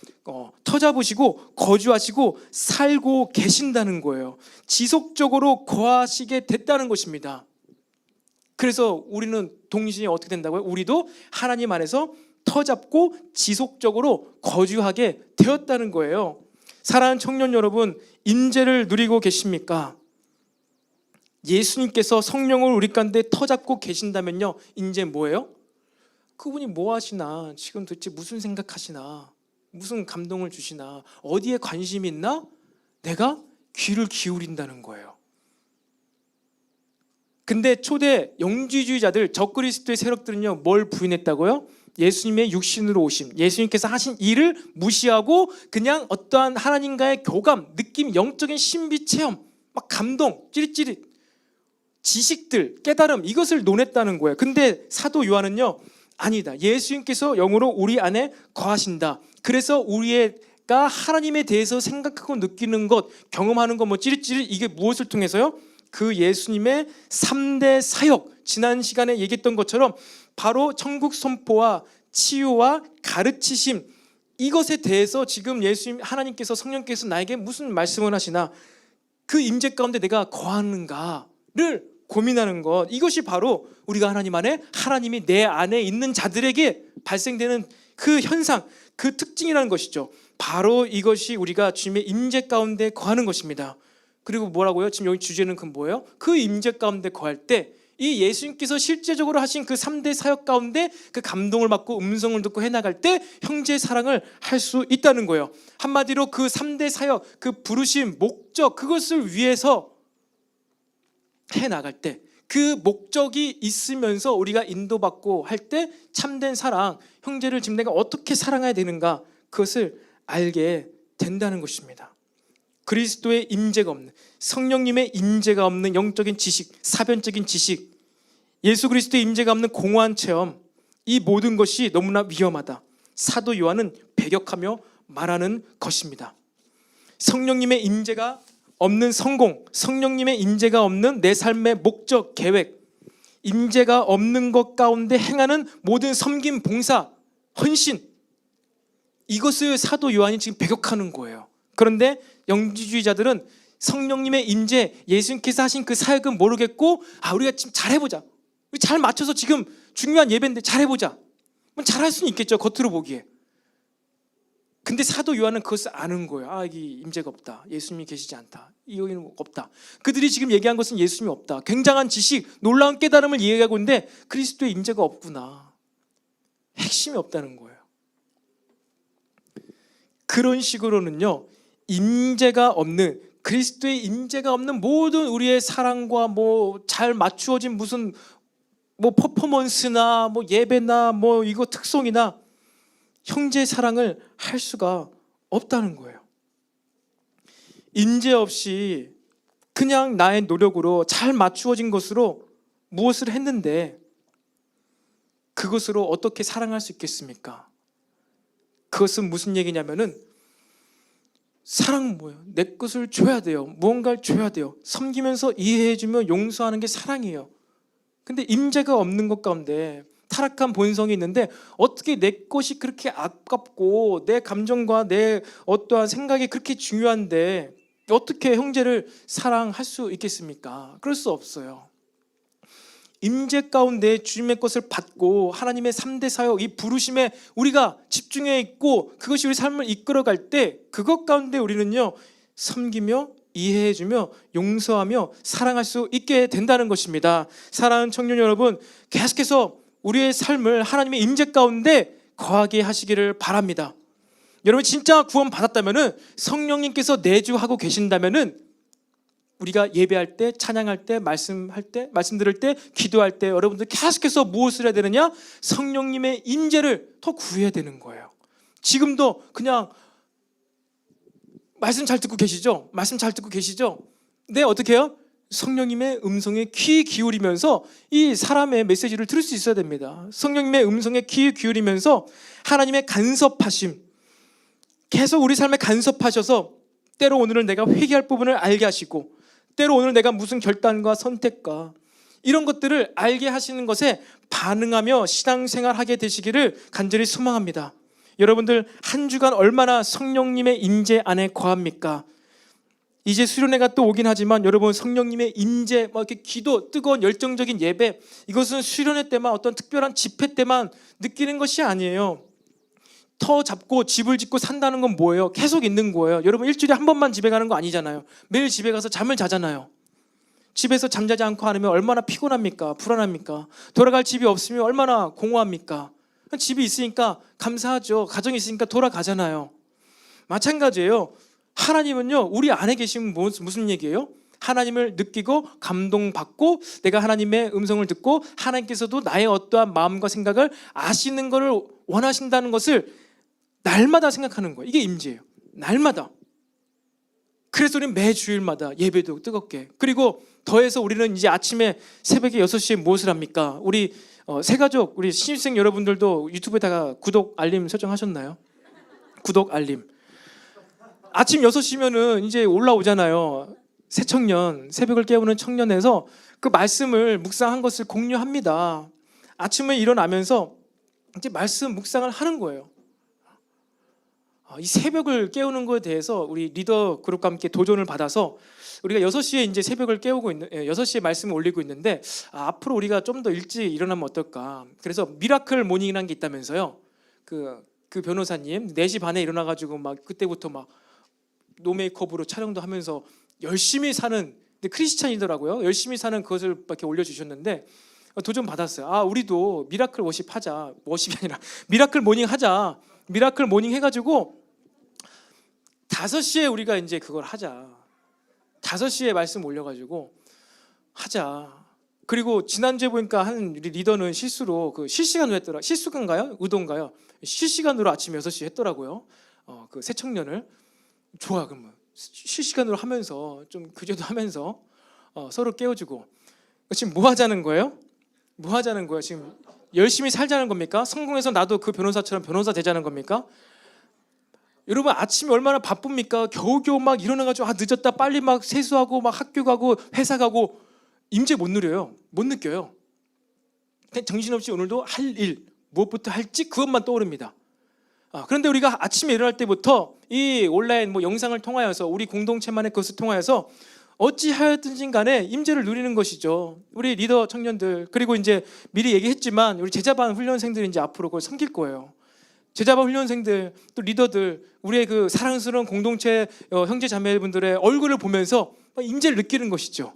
터잡으시고 거주하시고 살고 계신다는 거예요. 지속적으로 거하시게 됐다는 것입니다. 그래서 우리는 동시에 어떻게 된다고요? 우리도 하나님 안에서 터잡고 지속적으로 거주하게 되었다는 거예요. 사랑하는 청년 여러분, 인재를 누리고 계십니까? 예수님께서 성령을 우리 가운데 터잡고 계신다면요, 이제 뭐예요? 그분이 뭐 하시나, 지금 도대체 무슨 생각하시나, 무슨 감동을 주시나, 어디에 관심이 있나, 내가 귀를 기울인다는 거예요. 근데 초대 영지주의자들, 적그리스도의 세력들은요 뭘 부인했다고요? 예수님의 육신으로 오심, 예수님께서 하신 일을 무시하고 그냥 어떠한 하나님과의 교감, 느낌, 영적인 신비 체험, 막 감동, 찌릿찌릿 지식들, 깨달음, 이것을 논했다는 거예요. 근데 사도 요한은요, 아니다, 예수님께서 영으로 우리 안에 거하신다. 그래서 우리가 하나님에 대해서 생각하고 느끼는 것, 경험하는 것, 뭐 찌릿찌릿, 이게 무엇을 통해서요? 그 예수님의 3대 사역, 지난 시간에 얘기했던 것처럼 바로 천국 선포와 치유와 가르치심, 이것에 대해서 지금 예수님, 하나님께서, 성령께서 나에게 무슨 말씀을 하시나, 그 임재 가운데 내가 거하는가를 고민하는 것, 이것이 바로 우리가 하나님 안에, 하나님이 내 안에 있는 자들에게 발생되는 그 현상, 그 특징이라는 것이죠. 바로 이것이 우리가 주님의 임재 가운데 거하는 것입니다. 그리고 뭐라고요? 지금 여기 주제는 그 뭐예요? 그 임재 가운데 거할 때 이 예수님께서 실제적으로 하신 그 3대 사역 가운데 그 감동을 받고 음성을 듣고 해나갈 때 형제의 사랑을 할 수 있다는 거예요. 한마디로 그 3대 사역, 그 부르심, 목적, 그것을 위해서 해나갈 때, 그 목적이 있으면서 우리가 인도받고 할 때 참된 사랑, 형제를 지금 내가 어떻게 사랑해야 되는가, 그것을 알게 된다는 것입니다. 그리스도의 임재가 없는, 성령님의 임재가 없는 영적인 지식, 사변적인 지식, 예수 그리스도의 임재가 없는 공허한 체험, 이 모든 것이 너무나 위험하다. 사도 요한은 배격하며 말하는 것입니다. 성령님의 임재가 없는 성공, 성령님의 임재가 없는 내 삶의 목적, 계획, 임재가 없는 것 가운데 행하는 모든 섬김, 봉사, 헌신, 이것을 사도 요한이 지금 배격하는 거예요. 그런데 영지주의자들은 성령님의 임재, 예수님께서 하신 그 사역은 모르겠고, 우리가 지금 잘해보자, 우리 잘 맞춰서 지금 중요한 예배인데 잘해보자, 잘할 수는 있겠죠, 겉으로 보기에. 근데 사도 요한은 그것을 아는 거예요. 이게 임재가 없다, 예수님이 계시지 않다, 여기는 없다. 그들이 지금 얘기한 것은 예수님이 없다, 굉장한 지식, 놀라운 깨달음을 이야기하고 있는데 그리스도의 임재가 없구나, 핵심이 없다는 거예요. 그런 식으로는요, 임재가 없는, 그리스도의 임재가 없는 모든 우리의 사랑과 잘 맞추어진 무슨 퍼포먼스나 예배나 이거 특송이나 형제의 사랑을 할 수가 없다는 거예요. 임재 없이 그냥 나의 노력으로 잘 맞추어진 것으로 무엇을 했는데 그것으로 어떻게 사랑할 수 있겠습니까? 그것은 무슨 얘기냐면은, 사랑은 뭐예요? 내 것을 줘야 돼요. 무언가를 줘야 돼요. 섬기면서 이해해주며 용서하는 게 사랑이에요. 근데 임재가 없는 것 가운데 타락한 본성이 있는데 어떻게 내 것이 그렇게 아깝고 내 감정과 내 어떠한 생각이 그렇게 중요한데 어떻게 형제를 사랑할 수 있겠습니까? 그럴 수 없어요. 임재 가운데 주님의 것을 받고 하나님의 3대 사역, 이 부르심에 우리가 집중해 있고 그것이 우리 삶을 이끌어갈 때 그것 가운데 우리는요, 섬기며 이해해주며 용서하며 사랑할 수 있게 된다는 것입니다. 사랑하는 청년 여러분, 계속해서 우리의 삶을 하나님의 임재 가운데 거하게 하시기를 바랍니다. 여러분 진짜 구원 받았다면은, 성령님께서 내주하고 계신다면은, 우리가 예배할 때, 찬양할 때, 말씀할 때, 말씀 들을 때, 기도할 때 여러분들 계속해서 무엇을 해야 되느냐? 성령님의 임재를 더 구해야 되는 거예요. 지금도 그냥 말씀 잘 듣고 계시죠? 말씀 잘 듣고 계시죠? 네, 어떻게 해요? 성령님의 음성에 귀 기울이면서 이 사람의 메시지를 들을 수 있어야 됩니다. 성령님의 음성에 귀 기울이면서 하나님의 간섭하심, 계속 우리 삶에 간섭하셔서 때로 오늘은 내가 회개할 부분을 알게 하시고, 때로 오늘 내가 무슨 결단과 선택과 이런 것들을 알게 하시는 것에 반응하며 신앙생활하게 되시기를 간절히 소망합니다. 여러분들 한 주간 얼마나 성령님의 임재 안에 거합니까? 이제 수련회가 또 오긴 하지만 여러분, 성령님의 임재, 이렇게 기도, 뜨거운 열정적인 예배, 이것은 수련회 때만, 어떤 특별한 집회 때만 느끼는 것이 아니에요. 터 잡고 집을 짓고 산다는 건 뭐예요? 계속 있는 거예요. 여러분, 일주일에 한 번만 집에 가는 거 아니잖아요. 매일 집에 가서 잠을 자잖아요. 집에서 잠자지 않고 하면 얼마나 피곤합니까? 불안합니까? 돌아갈 집이 없으면 얼마나 공허합니까? 집이 있으니까 감사하죠. 가정이 있으니까 돌아가잖아요. 마찬가지예요. 하나님은요, 우리 안에 계시면 무슨 얘기예요? 하나님을 느끼고 감동받고 내가 하나님의 음성을 듣고 하나님께서도 나의 어떠한 마음과 생각을 아시는 것을 원하신다는 것을 날마다 생각하는 거예요. 이게 임재예요. 날마다. 그래서 우리는 매 주일마다 예배도 뜨겁게, 그리고 더해서 우리는 이제 아침에 새벽에 6시에 무엇을 합니까? 우리 새가족, 우리 신입생 여러분들도 유튜브에다가 구독 알림 설정하셨나요? 구독 알림. 아침 6시면은 이제 올라오잖아요. 새청년, 새벽을 깨우는 청년에서 그 말씀을 묵상한 것을 공유합니다. 아침에 일어나면서 이제 말씀 묵상을 하는 거예요. 이 새벽을 깨우는 것에 대해서 우리 리더 그룹과 함께 도전을 받아서 우리가 6시에 이제 새벽을 깨우고 있는, 6시에 말씀을 올리고 있는데, 앞으로 우리가 좀 더 일찍 일어나면 어떨까? 그래서 미라클 모닝이라는 게 있다면서요. 그 변호사님 4시 반에 일어나가지고 막 그때부터 막 노메이크업으로 촬영도 하면서 열심히 사는, 근데 크리스찬이더라고요. 열심히 사는 그것을 이렇게 올려주셨는데 도전 받았어요. 우리도 미라클 워십 하자. 워십이 아니라 미라클 모닝 하자. 미라클 모닝 해가지고 5시에 우리가 이제 그걸 하자. 5시에 말씀 올려가지고 하자. 그리고 지난주에 보니까 한 우리 리더는 실수로 그 실시간으로 했더라. 실수간가요? 의도인가요? 실시간으로 아침 6시에 했더라고요. 그 새 청년을. 좋아, 그러면 실시간으로 하면서 좀 규제도 하면서 서로 깨워주고. 지금 뭐 하자는 거예요? 뭐 하자는 거예요? 지금 열심히 살자는 겁니까? 성공해서 나도 그 변호사처럼 변호사 되자는 겁니까? 여러분, 아침에 얼마나 바쁩니까? 겨우겨우 막 일어나가지고 늦었다, 빨리 막 세수하고 막 학교 가고 회사 가고. 임재 못 누려요. 못 느껴요. 그냥 정신없이 오늘도 할 일, 무엇부터 할지 그것만 떠오릅니다. 그런데 우리가 아침에 일어날 때부터 이 온라인 영상을 통하여서 우리 공동체만의 것을 통하여서 어찌하였든지 간에 임재를 누리는 것이죠. 우리 리더 청년들, 그리고 이제 미리 얘기했지만 우리 제자반 훈련생들이 이제 앞으로 그걸 섬길 거예요. 제자반 훈련생들, 또 리더들, 우리의 그 사랑스러운 공동체 형제 자매분들의 얼굴을 보면서 임재를 느끼는 것이죠.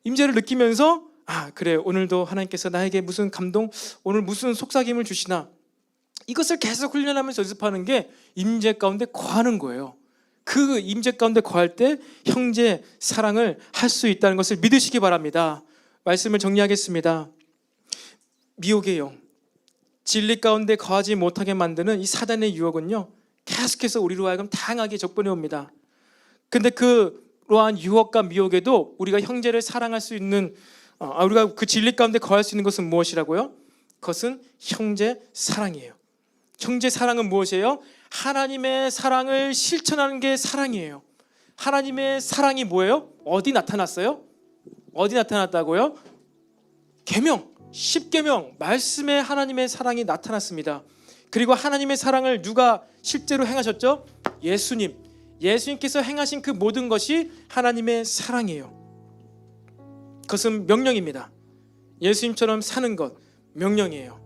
임재를 느끼면서 그래, 오늘도 하나님께서 나에게 무슨 감동, 오늘 무슨 속삭임을 주시나, 이것을 계속 훈련하면서 연습하는 게 임재 가운데 거하는 거예요. 그 임재 가운데 거할 때 형제 사랑을 할 수 있다는 것을 믿으시기 바랍니다. 말씀을 정리하겠습니다. 미혹의 영, 진리 가운데 거하지 못하게 만드는 이 사단의 유혹은요, 계속해서 우리로 하여금 다양하게 접근해 옵니다. 근데 그러한 유혹과 미혹에도 우리가 형제를 사랑할 수 있는, 우리가 그 진리 가운데 거할 수 있는 것은 무엇이라고요? 그것은 형제 사랑이에요. 형제 사랑은 무엇이에요? 하나님의 사랑을 실천하는 게 사랑이에요. 하나님의 사랑이 뭐예요? 어디 나타났어요? 어디 나타났다고요? 계명, 10계명 말씀에 하나님의 사랑이 나타났습니다. 그리고 하나님의 사랑을 누가 실제로 행하셨죠? 예수님. 예수님께서 행하신 그 모든 것이 하나님의 사랑이에요. 그것은 명령입니다. 예수님처럼 사는 것 명령이에요.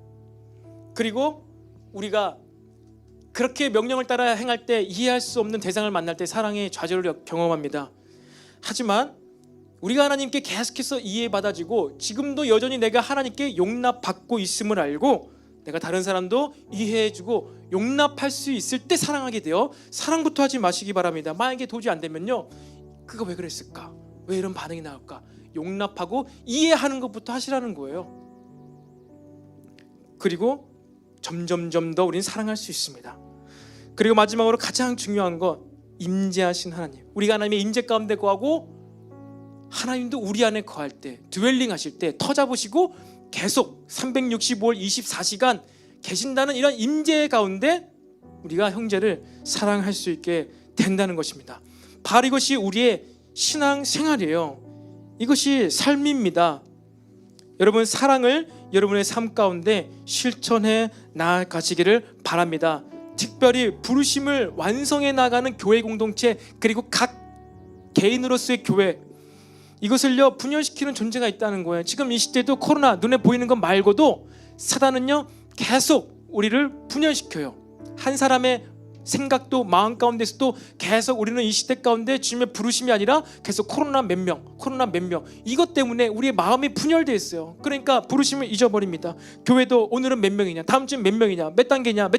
그리고 우리가 그렇게 명령을 따라 행할 때 이해할 수 없는 대상을 만날 때 사랑의 좌절을 경험합니다. 하지만 우리가 하나님께 계속해서 이해받아지고 지금도 여전히 내가 하나님께 용납받고 있음을 알고 내가 다른 사람도 이해해주고 용납할 수 있을 때 사랑하게 돼요. 사랑부터 하지 마시기 바랍니다. 만약에 도저히 안 되면요, 그거 왜 그랬을까? 왜 이런 반응이 나올까? 용납하고 이해하는 것부터 하시라는 거예요. 그리고 점점 더 우리는 사랑할 수 있습니다. 그리고 마지막으로 가장 중요한 것, 임재하신 하나님. 우리가 하나님의 임재 가운데 거하고 하나님도 우리 안에 거할 때, 드웰링 하실 때 터 잡으시고 계속 365일 24시간 계신다는 이런 임재 가운데 우리가 형제를 사랑할 수 있게 된다는 것입니다. 바로 이것이 우리의 신앙 생활이에요. 이것이 삶입니다. 여러분, 사랑을 여러분의 삶 가운데 실천해 나가시기를 바랍니다. 특별히 부르심을 완성해 나가는 교회 공동체, 그리고 각 개인으로서의 교회, 이것을요 분열시키는 존재가 있다는 거예요. 지금 이 시대도 코로나 눈에 보이는 것 말고도 사단은요 계속 우리를 분열시켜요. 한 사람의 생각도 마음 가운데서도 계속 우리는 이 시대 가운데 주님의 부르심이 아니라 계속 코로나 몇 명 이것 때문에 우리의 마음이 분열되어 있어요. 그러니까 부르심을 잊어버립니다. 교회도 오늘은 몇 명이냐, 다음 주엔 몇 명이냐, 몇 단계냐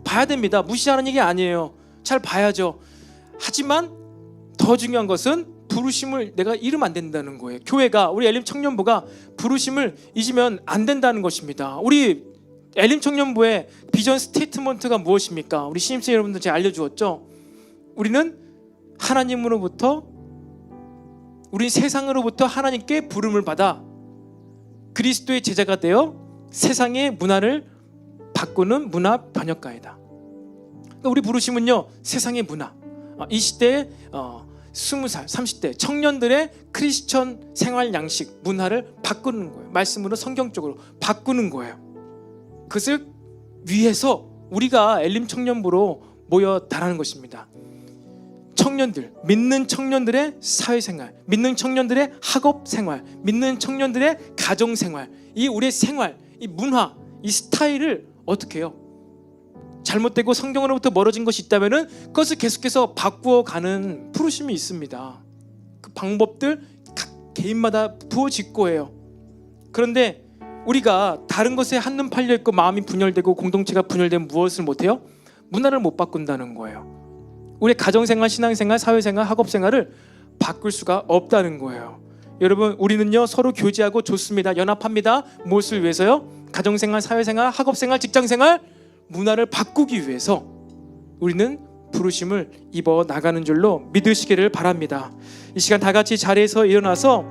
봐야 됩니다. 무시하는 얘기 아니에요. 잘 봐야죠. 하지만 더 중요한 것은 부르심을 내가 잃으면 안 된다는 거예요. 교회가, 우리 엘림 청년부가 부르심을 잊으면 안 된다는 것입니다. 우리 엘림 청년부의 비전 스테이트먼트가 무엇입니까? 우리 신입생 여러분들 제가 알려주었죠. 우리는 하나님으로부터, 우리 세상으로부터 하나님께 부름을 받아 그리스도의 제자가 되어 세상의 문화를 바꾸는 문화 번역가이다. 우리 부르심은요 세상의 문화, 이 시대에 20살, 30대 청년들의 크리스천 생활 양식, 문화를 바꾸는 거예요. 말씀으로, 성경적으로 바꾸는 거예요. 그것을 위해서 우리가 엘림 청년부로 모여 달하는 것입니다. 청년들, 믿는 청년들의 사회생활, 믿는 청년들의 학업생활, 믿는 청년들의 가정생활, 이 우리의 생활, 이 문화, 이 스타일을 어떻게 해요? 잘못되고 성경으로부터 멀어진 것이 있다면 그것을 계속해서 바꾸어가는 부르심이 있습니다. 그 방법들 각 개인마다 부어짓고 해요. 그런데 우리가 다른 것에 한눈 팔려있고 마음이 분열되고 공동체가 분열되면 무엇을 못해요? 문화를 못 바꾼다는 거예요. 우리의 가정생활, 신앙생활, 사회생활, 학업생활을 바꿀 수가 없다는 거예요. 여러분, 우리는요 서로 교제하고 좋습니다. 연합합니다. 무엇을 위해서요? 가정생활, 사회생활, 학업생활, 직장생활, 문화를 바꾸기 위해서 우리는 부르심을 입어 나가는 줄로 믿으시기를 바랍니다. 이 시간 다 같이 자리에서 일어나서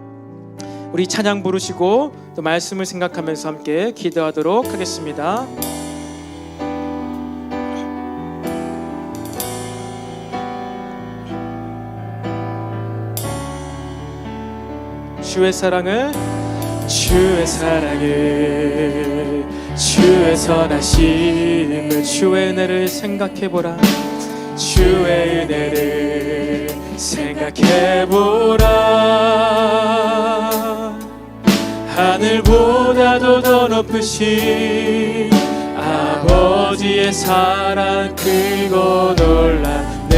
우리 찬양 부르시고 또 말씀을 생각하면서 함께 기도하도록 하겠습니다. 주의 사랑을 주의 선하심을, 주의 은혜를 생각해보라. 주의 은혜를 생각해보라. 하늘보다도 더 높으신 아버지의 사랑 크고 놀랍네.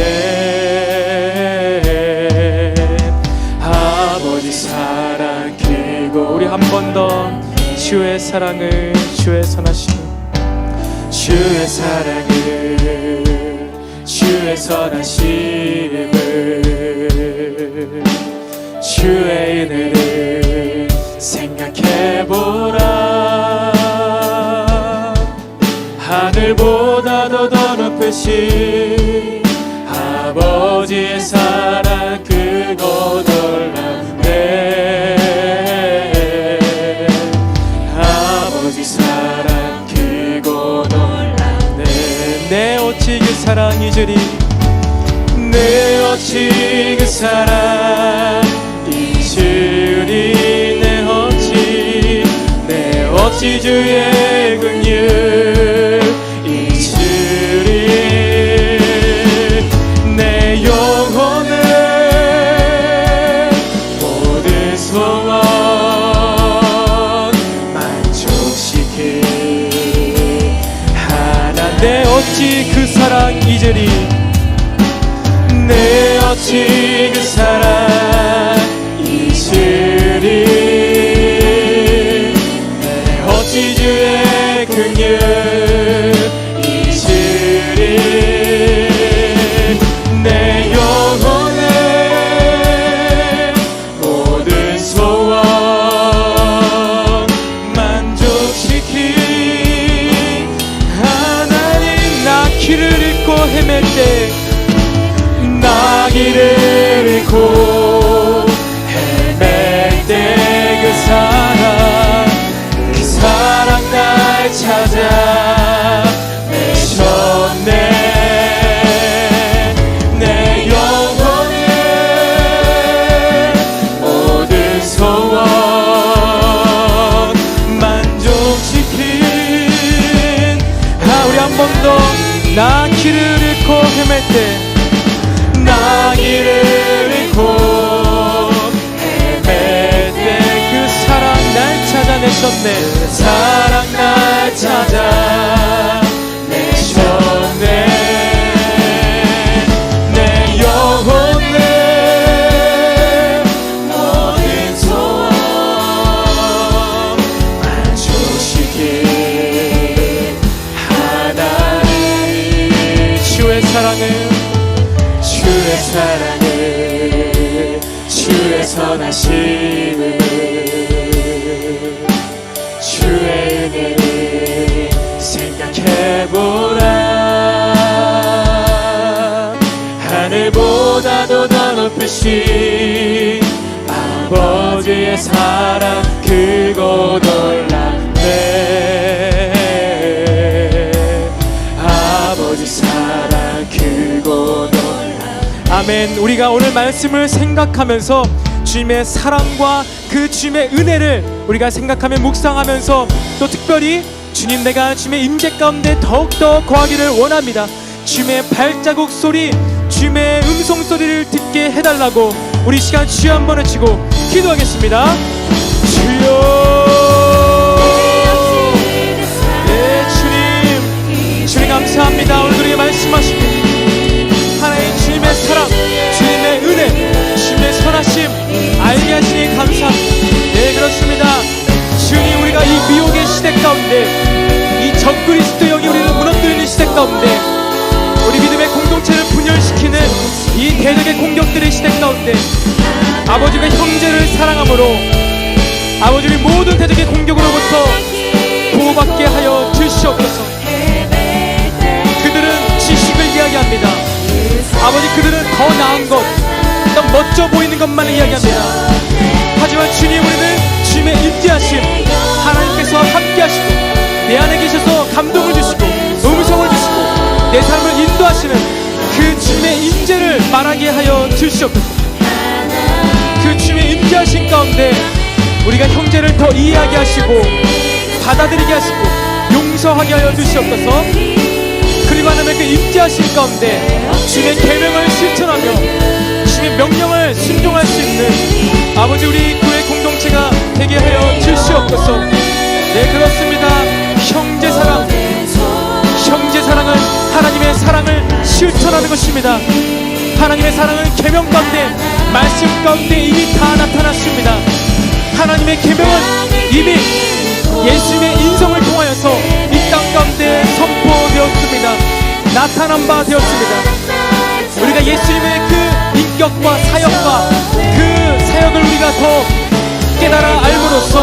아버지 사랑 크고. 우리 한 번 더 주의 사랑을, 주의 선하심, 주의 사랑을, 주의 선하심을, 주의 은혜를 생각해보라. 하늘보다도 더 높으신 아버지의 사랑 크고 놀랍네. 아버지 사랑 크고 놀랍네. 내 어찌 그 사랑 잊으리, 내 어찌 그 사랑 잊으리. 내 어찌 주의 긍휼 잊으리. 내 영혼을 모든 소원 만족시킬 하나. 내 어찌 그 사랑 잊으리, 내 어찌 그 사랑 잊으리. 어찌 주의 긍휼 잊으리. 내 영혼의 모든 소원 만족시킨 하나님. 나 길을 잃고 헤맬 때, 나 길을 잃고 사랑을 주의 선하심을 주의 은혜를 생각해보라. 하늘보다도 더 높으신 아버지의 사랑 크고 놀랍네. 아버지 사랑 크고 놀랍네. 아멘. 우리가 오늘 말씀을 생각하면서 주님의 사랑과 그 주님의 은혜를 우리가 생각하며 묵상하면서 또 특별히 주님, 내가 주님의 임재 가운데 더욱더 거하기를 원합니다. 주님의 발자국 소리, 주님의 음성 소리를 듣게 해달라고 우리 시간 주여 한번 외치고 기도하겠습니다. 주여. 네, 주님 감사합니다. 오늘 우리에게 말씀하시고 하나님 주님의 사랑, 주님의 은혜, 주님의 선하심 알게 하시니 감사합니다. 네, 그렇습니다. 주님, 우리가 이 미혹의 시대 가운데, 이 적그리스도 영이 우리를 무너뜨리는 시대 가운데, 우리 믿음의 공동체를 분열시키는 이 대적의 공격들의 시대 가운데 아버지가 형제를 사랑함으로 아버지 우리 모든 대적의 공격으로부터 보호받게 하여 주시옵소서. 그들은 지식을 이야기합니다. 아버지, 그들은 더 나은 것, 더 멋져 보이는 것만을 이야기합니다. 하지만 주님, 우리는 주님의 임재하심, 하나님께서 함께 하시고 내 안에 계셔서 감동을 주시고 음성을 주시고 내 삶을 인도하시는 그 주님의 임재를 말하게 하여 주시옵소서. 그 주님의 임재하신 가운데 우리가 형제를 더 이해하게 하시고 받아들이게 하시고 용서하게 하여 주시옵소서. 그리고 하나님의 그 임재하신 가운데 주님의 계명을 실천하며 주님의 명령을 순종할 수 있는 아버지 우리 교회 공동체가 되게 하여 주시옵소서. 네, 그렇습니다. 형제사랑은 하나님의 사랑을 실천하는 것입니다. 하나님의 사랑은 계명 가운데, 말씀 가운데 이미 다 나타났습니다. 하나님의 계명은 이미 예수님의 인성을 통하여서 이 땅 가운데 선포되었습니다. 나타난 바 되었습니다. 우리가 예수님의 그 인격과 사역과 그 사역을 우리가 더 깨달아 알므로써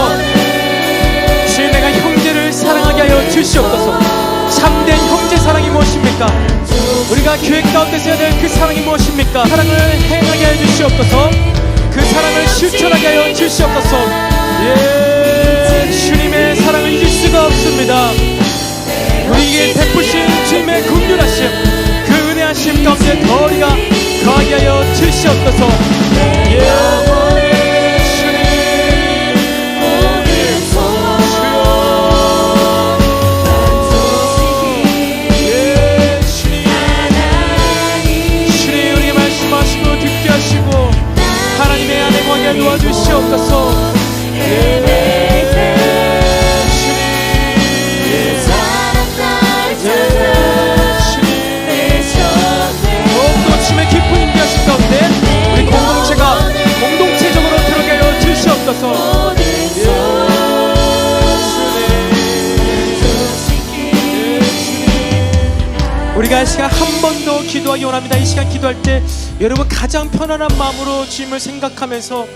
주님, 내가 형제를 사랑하게 하여 주시옵소서. 참된 형제 사랑이 무엇입니까? 우리가 교회 가운데서 해야 될 그 사랑이 무엇입니까? 사랑을 행하게 하여 주시옵소서. 그 사랑을 실천하게 하여 주시옵소서. 예, 주님의 사랑을 잊을 수가 없습니다. 우리에게 베푸신 주님의 긍휼하심, 그 은혜하심 가운데 더 우리가 거하게 하여 주시옵소서. 예. 하나님의 안에 거하게 도와주시옵소서. 더욱더 주님의 깊은 임재하심 가운데 우리 공동체가 공동체적으로 들어가게 하여 주시옵소서. 우리가 이 시간 한 번 더 기도하기 원합니다. 이 시간 기도할 때 여러분 가장 편안한 마음으로 주님을 생각하면서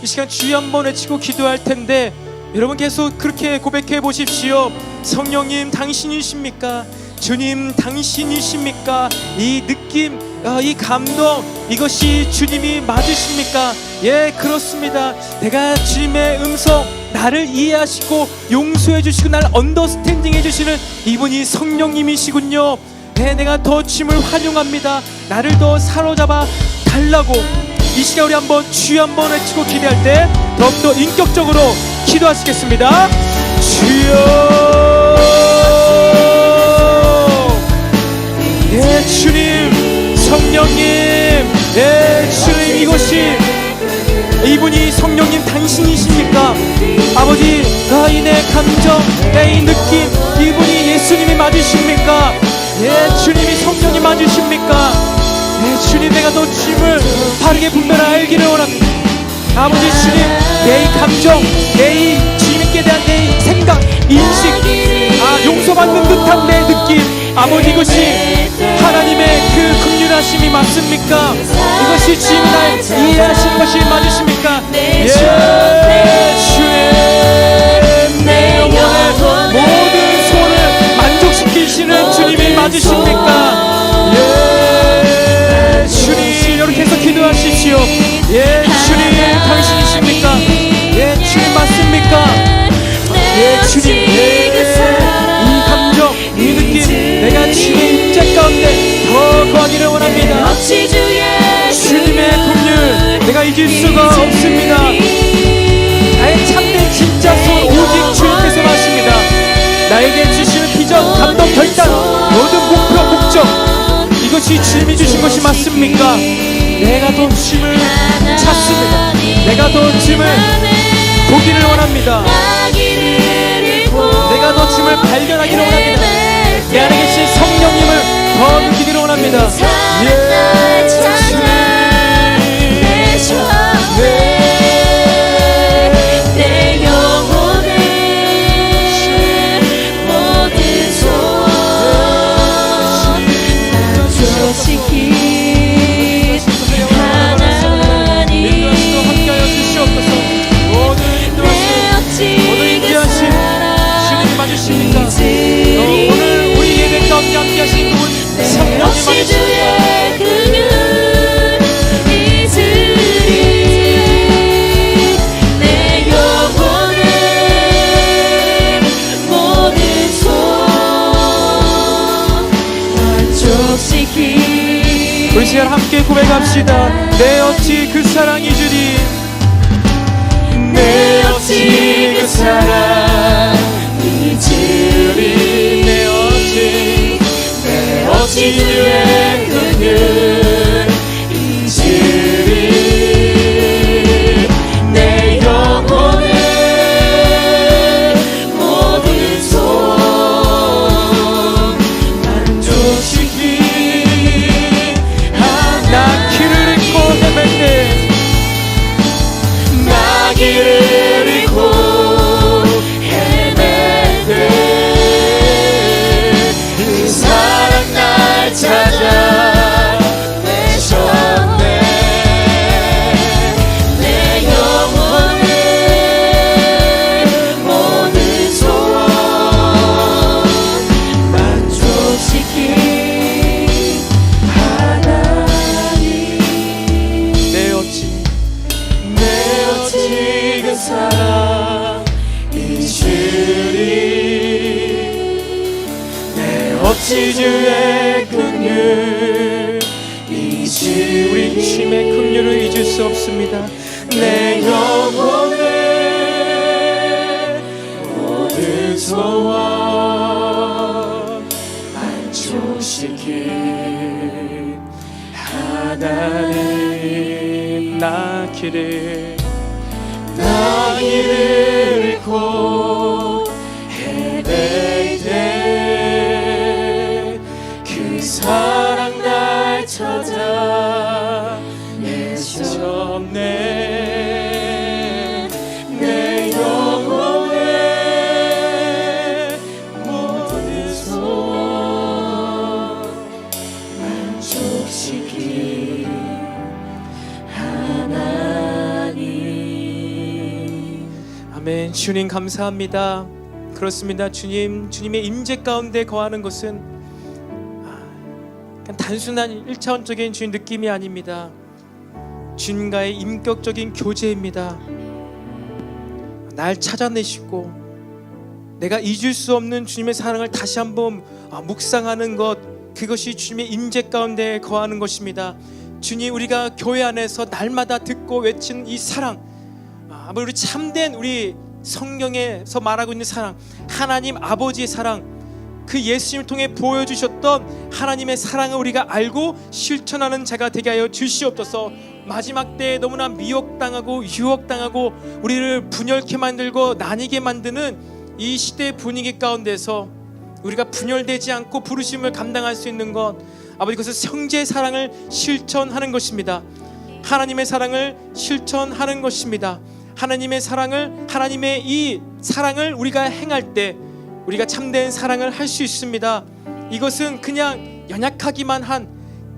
이 시간 주여 한번 외치고 기도할 텐데, 여러분 계속 그렇게 고백해 보십시오. 성령님 당신이십니까? 주님 당신이십니까? 이 느낌, 이 감동, 이것이 주님이 맞으십니까? 예, 그렇습니다. 내가 주님의 음성, 나를 이해하시고 용서해 주시고 날 언더스탠딩 해주시는 이분이 성령님이시군요. 네, 내가 더 주님을 환영합니다. 나를 더 사로잡아 달라고. 이 시간 우리 한번 주여 한번 외치고 기도할 때 더욱더 인격적으로 기도하시겠습니다. 주여. 예, 주님, 성령님, 예, 주님, 이분이 성령님 당신이십니까? 아버지, 이 내 감정, 내 이 느낌, 이분이 예수님이 맞으십니까? 예, 주님이 성령이 맞으십니까? 예, 주님, 내가 더 주님을 바르게 분별하 알기를 원합니다. 아버지 주님, 내 이 감정, 내 이 주님께 대한 내 이 생각, 인식, 용서받는 듯한 내 느낌, 아버지, 이것이 하나님의 그 긍휼하심이 맞습니까? 이것이 주님이 날 이해하시는 것이 맞으십니까? 예, 주님, 내 영혼의 모든 소원을 만족시키시는 주님이 맞으십니까? 예, 주님, 이렇게 해서 기도하십시오. 예, 주님, 당신이십니까? 예, 주님 맞습니까? 예, 주님, 예, 이 감정, 이 느낌, 내가 주님의 임재 가운데 더 거하기를 원합니다. 주님의 긍휼, 내가 잊을 수가 없습니다. 나의 참된 진짜 소원 오직 주님께서 하십니다. 나에게 주시는 비전, 감동, 결단, 모든 목표, 목적, 이것이 주님이 주신 것이 맞습니까? 내가 더 주님을 찾습니다. 내가 더 주님을 보기를 원합니다. 내가 더 주님을 발견하기를 원합니다. 내 안에 계신 성령님을 더 느끼기를 원합니다. 예, 주님, 내 영혼의 모든 소원 만족시킨 하나님, 함께하여 주시옵소서. 모든 인도하신 주님이 맞으십니까? 오늘 우리 예배 가운데 함께하신 그분 성령님 맞으십니까? 우리 시간 함께 고백합시다. 내 어찌 그 사랑 잊으리, 내 어찌 그 사랑 잊으리, 내 어찌 주의 긍휼 잊으리, 내 영혼의 모든 소원 만족시키. 나 길을 잃고 헤맬 때, 나 길을 잃고 헤맬 때, 그 사랑 날 찾아 내셨네. 내 영혼의 모든 소원 만족시키 그 사랑 잊으리, 내 어찌 주의 긍휼 잊으리. 우리 주님의 긍휼을 잊을 수 없습니다. 내 영혼의 모든 소원 만족시킨 하나님, 나 길을 잃고 헤맬 때, 그 사랑 날 찾아 내셨네. 내 영혼의 모든 소원 만족시킨 아멘. 주님 감사합니다. 그렇습니다. 주님의 임재 가운데 거하는 것은 그냥 단순한 1차원적인 주님 느낌이 아닙니다. 주님과의 인격적인 교제입니다. 날 찾아내시고 내가 잊을 수 없는 주님의 사랑을 다시 한번 묵상하는 것, 그것이 주님의 임재 가운데 거하는 것입니다. 주님, 우리가 교회 안에서 날마다 듣고 외치는 이 사랑, 우리 참된 우리 성경에서 말하고 있는 사랑, 하나님 아버지의 사랑, 그 예수님을 통해 보여주셨던 하나님의 사랑을 우리가 알고 실천하는 자가 되게 하여 주시옵소서. 마지막 때에 너무나 미혹당하고 유혹당하고 우리를 분열케 만들고 나뉘게 만드는 이 시대 분위기 가운데서 우리가 분열되지 않고 부르심을 감당할 수 있는 것, 아버지, 그것은 형제의 사랑을 실천하는 것입니다. 하나님의 사랑을 실천하는 것입니다. 하나님의 이 사랑을 우리가 행할 때 우리가 참된 사랑을 할 수 있습니다. 이것은 그냥 연약하기만 한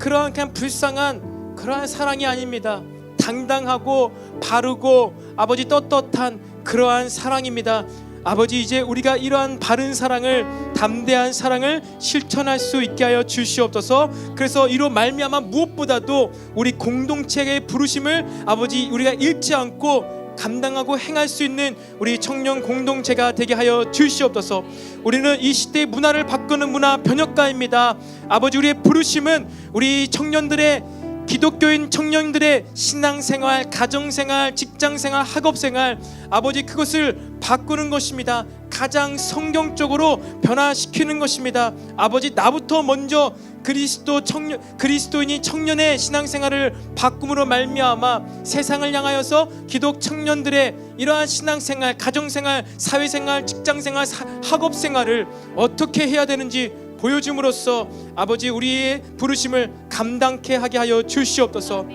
그러한 그냥 불쌍한 그러한 사랑이 아닙니다. 당당하고 바르고 아버지 떳떳한 그러한 사랑입니다. 아버지, 이제 우리가 이러한 바른 사랑을, 담대한 사랑을 실천할 수 있게 하여 주시옵소서. 그래서 이로 말미암아 무엇보다도 우리 공동체의 부르심을 아버지 우리가 잃지 않고 감당하고 행할 수 있는 우리 청년 공동체가 되게 하여 주시옵소서. 우리는 이 시대의 문화를 바꾸는 문화 번역가입니다. 아버지, 우리의 부르심은 우리 청년들의, 기독교인 청년들의 신앙생활, 가정생활, 직장생활, 학업생활, 아버지 그것을 바꾸는 것입니다. 가장 성경적으로 변화시키는 것입니다. 아버지, 나부터 먼저 그리스도인이 청년의 신앙생활을 바꿈으로 말미암아 세상을 향하여서 기독 청년들의 이러한 신앙생활, 가정생활, 사회생활, 직장생활, 학업생활을 어떻게 해야 되는지 보여줌으로써 아버지 우리의 부르심을 감당케 하게 하여 주시옵소서.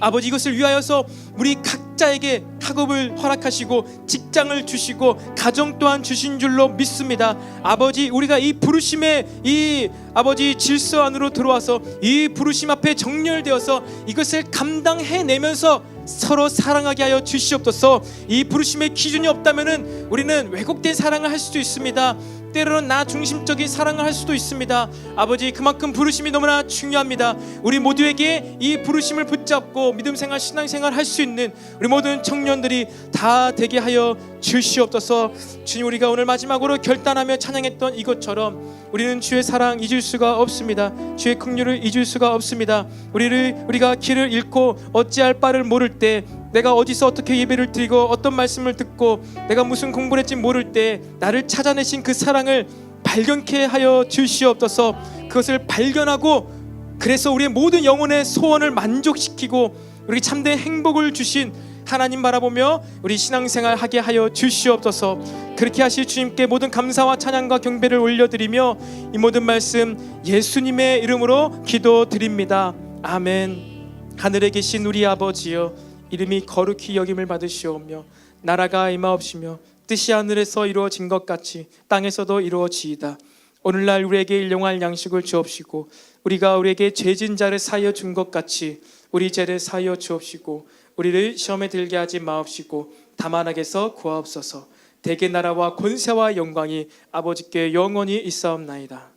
아버지, 이것을 위하여서 우리 각자에게 학업을 허락하시고 직장을 주시고 가정 또한 주신 줄로 믿습니다. 아버지, 우리가 이 부르심의 이 아버지 질서 안으로 들어와서 이 부르심 앞에 정렬되어서 이것을 감당해내면서 서로 사랑하게 하여 주시옵소서. 이 부르심의 기준이 없다면은 우리는 왜곡된 사랑을 할 수도 있습니다. 때로는 나 중심적인 사랑을 할 수도 있습니다. 아버지, 그만큼 부르심이 너무나 중요합니다. 우리 모두에게 이 부르심을 붙잡고 믿음생활, 신앙생활 할 수 있는 우리 모든 청년들이 다 되게 하여 주시옵소서. 주님, 우리가 오늘 마지막으로 결단하며 찬양했던 이것처럼 우리는 주의 사랑 잊을 수가 없습니다. 주의 긍휼을 잊을 수가 없습니다. 우리가 길을 잃고 어찌할 바를 모를 때, 내가 어디서 어떻게 예배를 드리고 어떤 말씀을 듣고 내가 무슨 공부를 했지 모를 때 나를 찾아내신 그 사랑을 발견케 하여 주시옵소서. 그것을 발견하고 그래서 우리의 모든 영혼의 소원을 만족시키고 우리 참된 행복을 주신 하나님 바라보며 우리 신앙생활 하게 하여 주시옵소서. 그렇게 하실 주님께 모든 감사와 찬양과 경배를 올려드리며 이 모든 말씀 예수님의 이름으로 기도드립니다. 아멘. 하늘에 계신 우리 아버지여, 이름이 거룩히 여김을 받으시오며 나라가 임하옵시며 뜻이 하늘에서 이루어진 것 같이 땅에서도 이루어지이다. 오늘날 우리에게 일용할 양식을 주옵시고 우리가 우리에게 죄진 자를 사하여 준 것 같이 우리 죄를 사하여 주옵시고 우리를 시험에 들게 하지 마옵시고 다만 악에서 구하옵소서. 대개 나라와 권세와 영광이 아버지께 영원히 있사옵나이다.